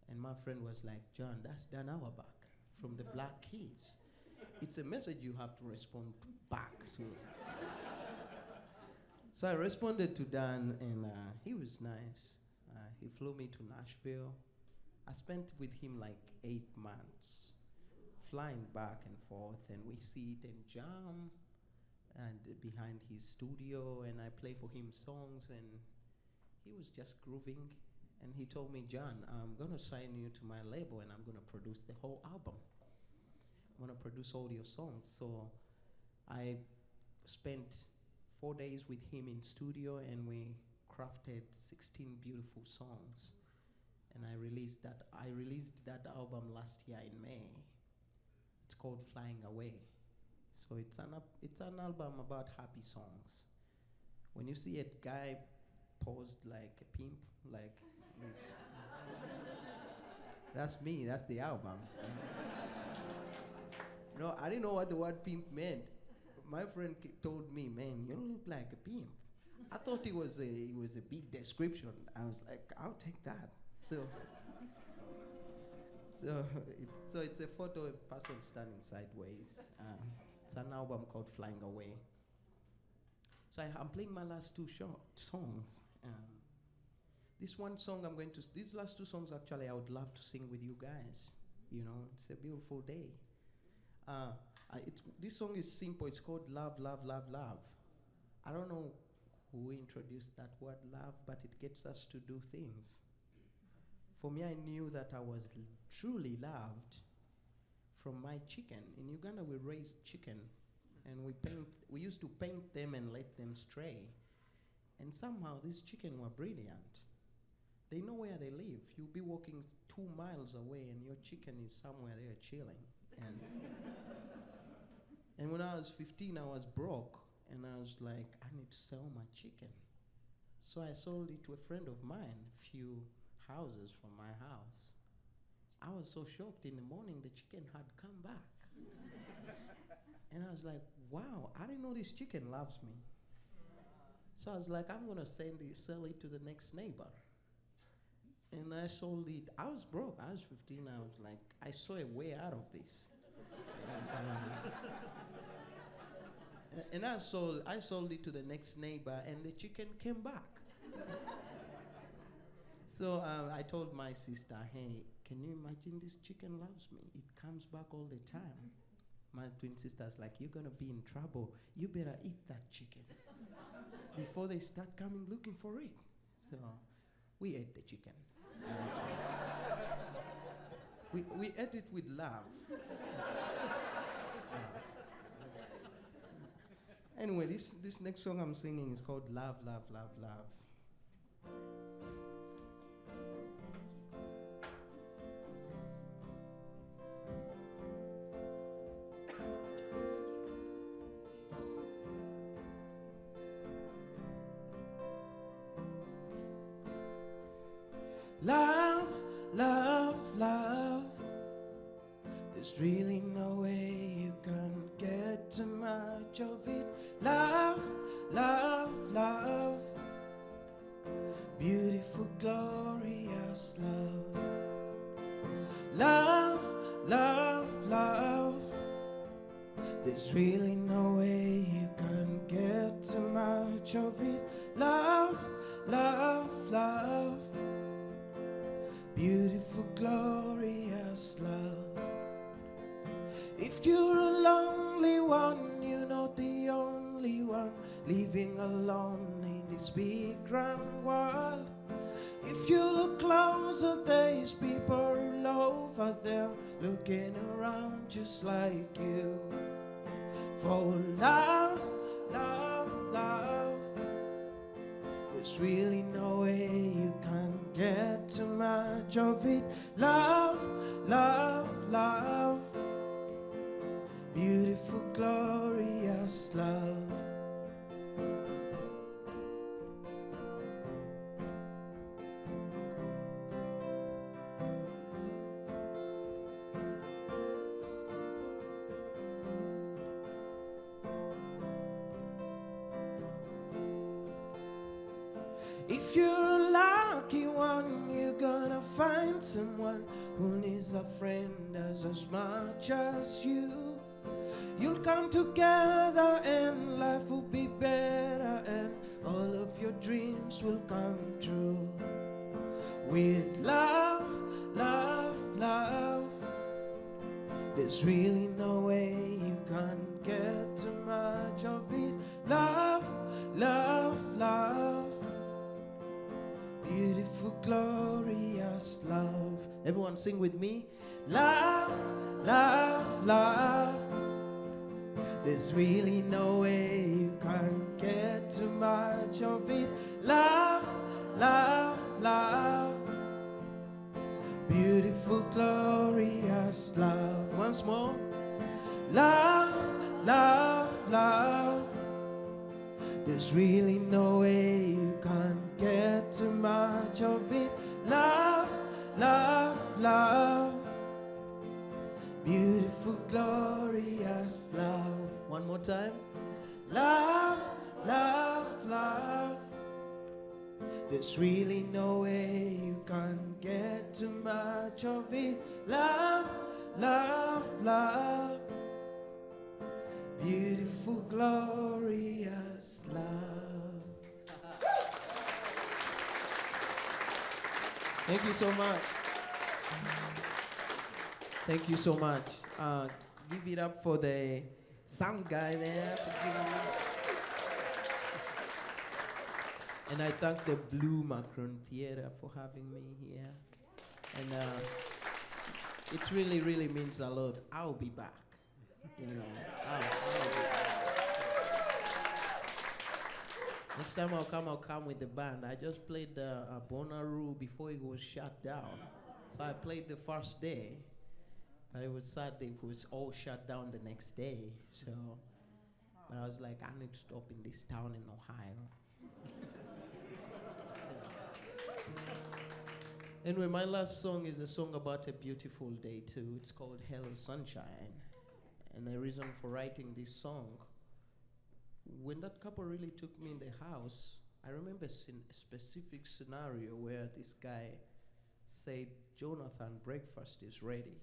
And my friend was like, John, that's Dan Auerbach from the Black Keys. It's a message you have to respond back to. So I responded to Dan, and he was nice. He flew me to Nashville. I spent with him like 8 months, flying back and forth, and we sit and jam and behind his studio, and I play for him songs, and he was just grooving. And he told me, John, I'm going to sign you to my label, and I'm going to produce the whole album. I'm going to produce all your songs. So I spent 4 days with him in studio, and we crafted 16 beautiful songs. And I released that album last year in May. It's called Flying Away. So it's an album about happy songs. When you see a guy posed like a pimp, like this, that's me. That's the album. No, I didn't know what the word pimp meant. My friend told me, "Man, you look like a pimp." I thought it was a big description. I was like, "I'll take that." So it's a photo of a person standing sideways. It's an album called Flying Away. So I'm playing my last two songs. These last two songs actually I would love to sing with you guys. You know, it's a beautiful day. This song is simple. It's called Love, Love, Love, Love. I don't know who introduced that word love, but it gets us to do things. For me, I knew that I was truly loved from my chicken. In Uganda, we raised chicken, and we used to paint them and let them stray. And somehow, these chicken were brilliant. They know where they live. You'll be walking 2 miles away, and your chicken is somewhere there chilling. And when I was 15, I was broke, and I was like, I need to sell my chicken. So I sold it to a friend of mine, a few houses from my house. I was so shocked. In the morning, the chicken had come back. And I was like, wow, I didn't know this chicken loves me. So I was like, I'm gonna sell it to the next neighbor. And I sold it. I was broke. I was 15. I was like, I saw a way out of this. And I sold it to the next neighbor, and the chicken came back. So I told my sister, hey, can you imagine this chicken loves me? It comes back all the time. My twin sister's like, you're gonna be in trouble. You better eat that chicken before they start coming looking for it. So we ate the chicken. We ate it with love. Anyway, this next song I'm singing is called Love, Love, Love, Love. Love, love, love. There's really no way you can get too much of it. Love, love, love. love. There's really no way you can get too much of it. Love, love, love. Beautiful, glorious love. If you're a lonely one, you're not the only one living alone in this big grand world. If you look closer, there's people all over there looking around just like you. For love, love, love. There's really no way you can get too much of it. Love, love, love. Beautiful, glorious love. If you're a lucky one, you're gonna find someone who needs a friend as much as you. You'll come together and life will be better and all of your dreams will come true. With love, love, love. There's really no way you can get too much of it. Love, love, love. Beautiful, glorious love. Everyone sing with me. Love, love, love. There's really no way you can get too much of it. Love, love, love. Beautiful, glorious love. Once more. Love, love, love. There's really no way you can get too much of it. Love, love, love. Beautiful, glorious love. One more time. Love, love, love. There's really no way you can get too much of it. Love, love, love. Beautiful, glorious love. Thank you so much. Thank you so much. Give it up for the sound guy there for giving me. And I thank the Blue Macaroon Theater for having me here. And it really, really means a lot. I'll be back. You know, I'll be back. Next time I'll come with the band. I just played the Bonnaroo before it was shut down. So I played the first day. But it was sad that it was all shut down the next day. So, but I was like, I need to stop in this town in Ohio. Anyway, my last song is a song about a beautiful day too. It's called Hello Sunshine. And the reason for writing this song, when that couple really took me in the house, I remember a specific scenario where this guy said, Jonathan, breakfast is ready.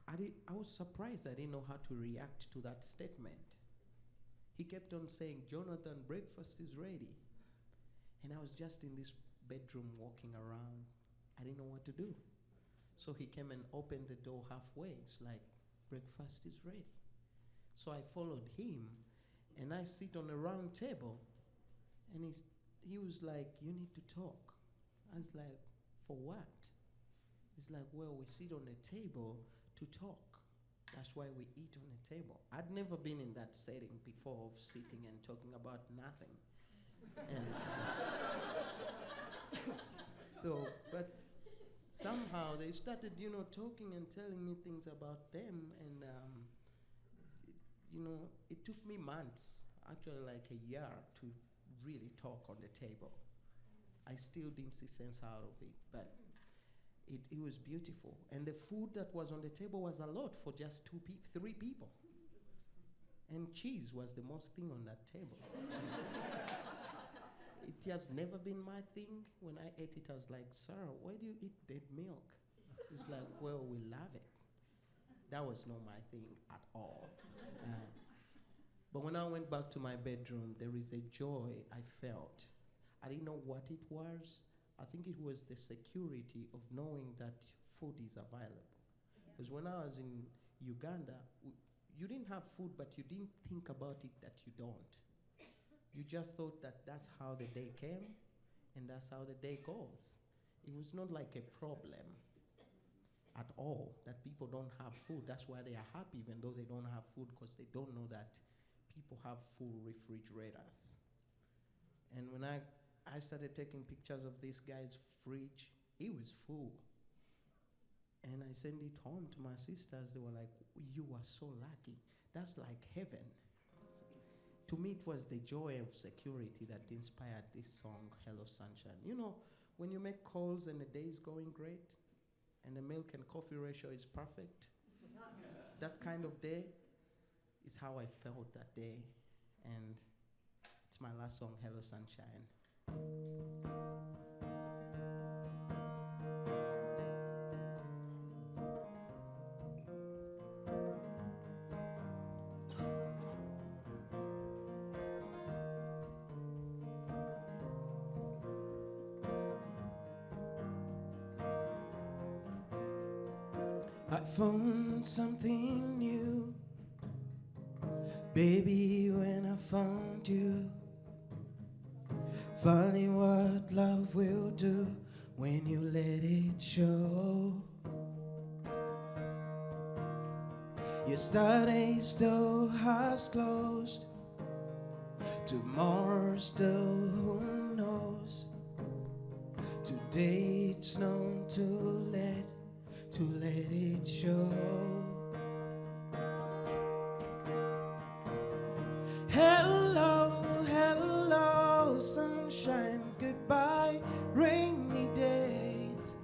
I was surprised I didn't know how to react to that statement. He kept on saying, Jonathan, breakfast is ready. And I was just in this bedroom walking around. I didn't know what to do. So he came and opened the door halfway. It's like, breakfast is ready. So I followed him, and I sit on a round table, and he was like, you need to talk. I was like, for what? He's like, well, we sit on a table to talk. That's why we eat on a table. I'd never been in that setting before of sitting and talking about nothing. And so, but somehow they started, talking and telling me things about them, and it took me months, actually like a year, to really talk on the table. I still didn't see sense out of it, but it was beautiful. And the food that was on the table was a lot for just 3 people. And cheese was the most thing on that table. It has never been my thing. When I ate it, I was like, sir, why do you eat dead milk? It's like, well, we love it. That was not my thing at all. But when I went back to my bedroom, there is a joy I felt. I didn't know what it was. I think it was the security of knowing that food is available. Because when I was in Uganda, you didn't have food, but you didn't think about it that you don't. You just thought that that's how the day came, and that's how the day goes. It was not like a problem at all that people don't have food. That's why they are happy even though they don't have food, because they don't know that people have full refrigerators. And when I started taking pictures of this guy's fridge, it was full. And I sent it home to my sisters. They were like, you are so lucky. That's like heaven. To me, it was the joy of security that inspired this song, Hello Sunshine. You know, when you make calls and the day is going great, and the milk and coffee ratio is perfect, that kind of day is how I felt that day. And it's my last song, Hello Sunshine. I found something new, baby, when I found you. Funny what love will do when you let it show. Yesterday still has closed, tomorrow still who knows. Today it's known to let it show. Hello, hello, sunshine, goodbye, rainy days.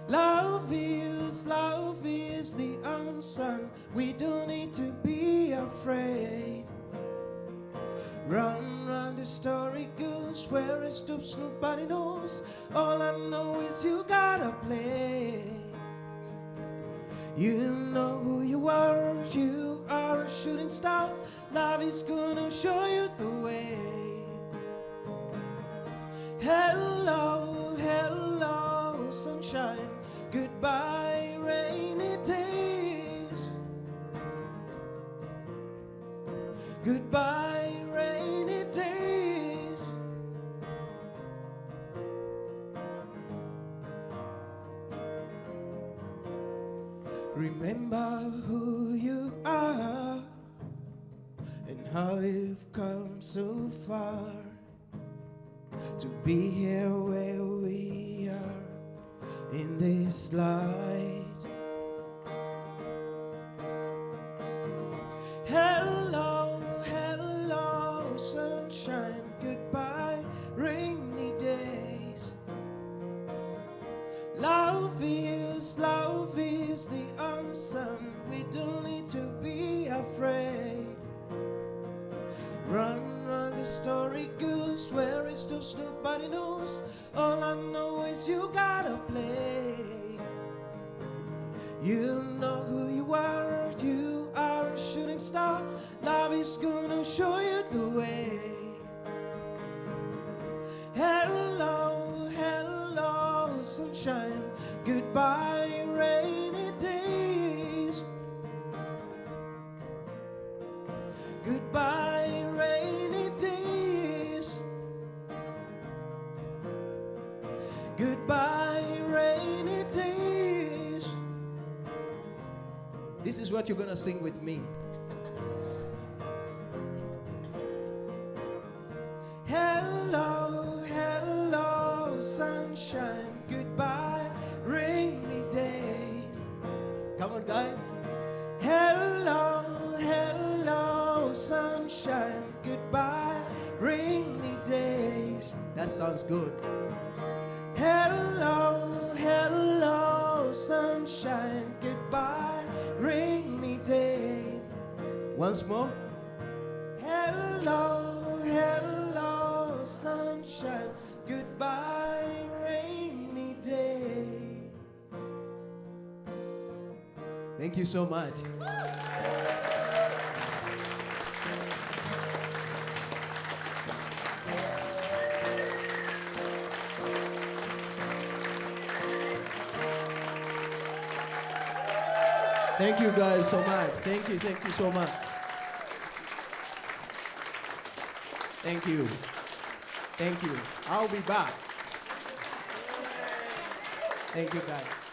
Love is the answer. We don't need to be afraid. Run, run, the story goes. Where it stops, nobody knows. All I know is you gotta play. You know who you are a shooting star. Love is gonna show you the way. Hello, hello, sunshine, goodbye, rainy days. Goodbye, rainy days. Remember who you are and how you've come so far to be here where we are in this light. Hello, hello, sunshine, goodbye, rainy days. Love is the answer. We don't need to be afraid. Run, run, the story goes. Where it's just nobody knows. All I know is you gotta play. You know who you are a shooting star. Love is gonna show you the way. Hello, hello, sunshine, goodbye, rainy days. Goodbye, rainy days. Goodbye, rainy days. This is what you're gonna sing with me. Hello, hello, sunshine, goodbye, rainy days. Come on, guys. Hello, hello, sunshine, goodbye, rainy days. That sounds good. Hello, hello, sunshine, goodbye, rainy days. Once more. Hello, hello, sunshine, goodbye, rainy day. Thank you so much. Thank you guys so much. Thank you so much. Thank you. Thank you. I'll be back. Thank you guys.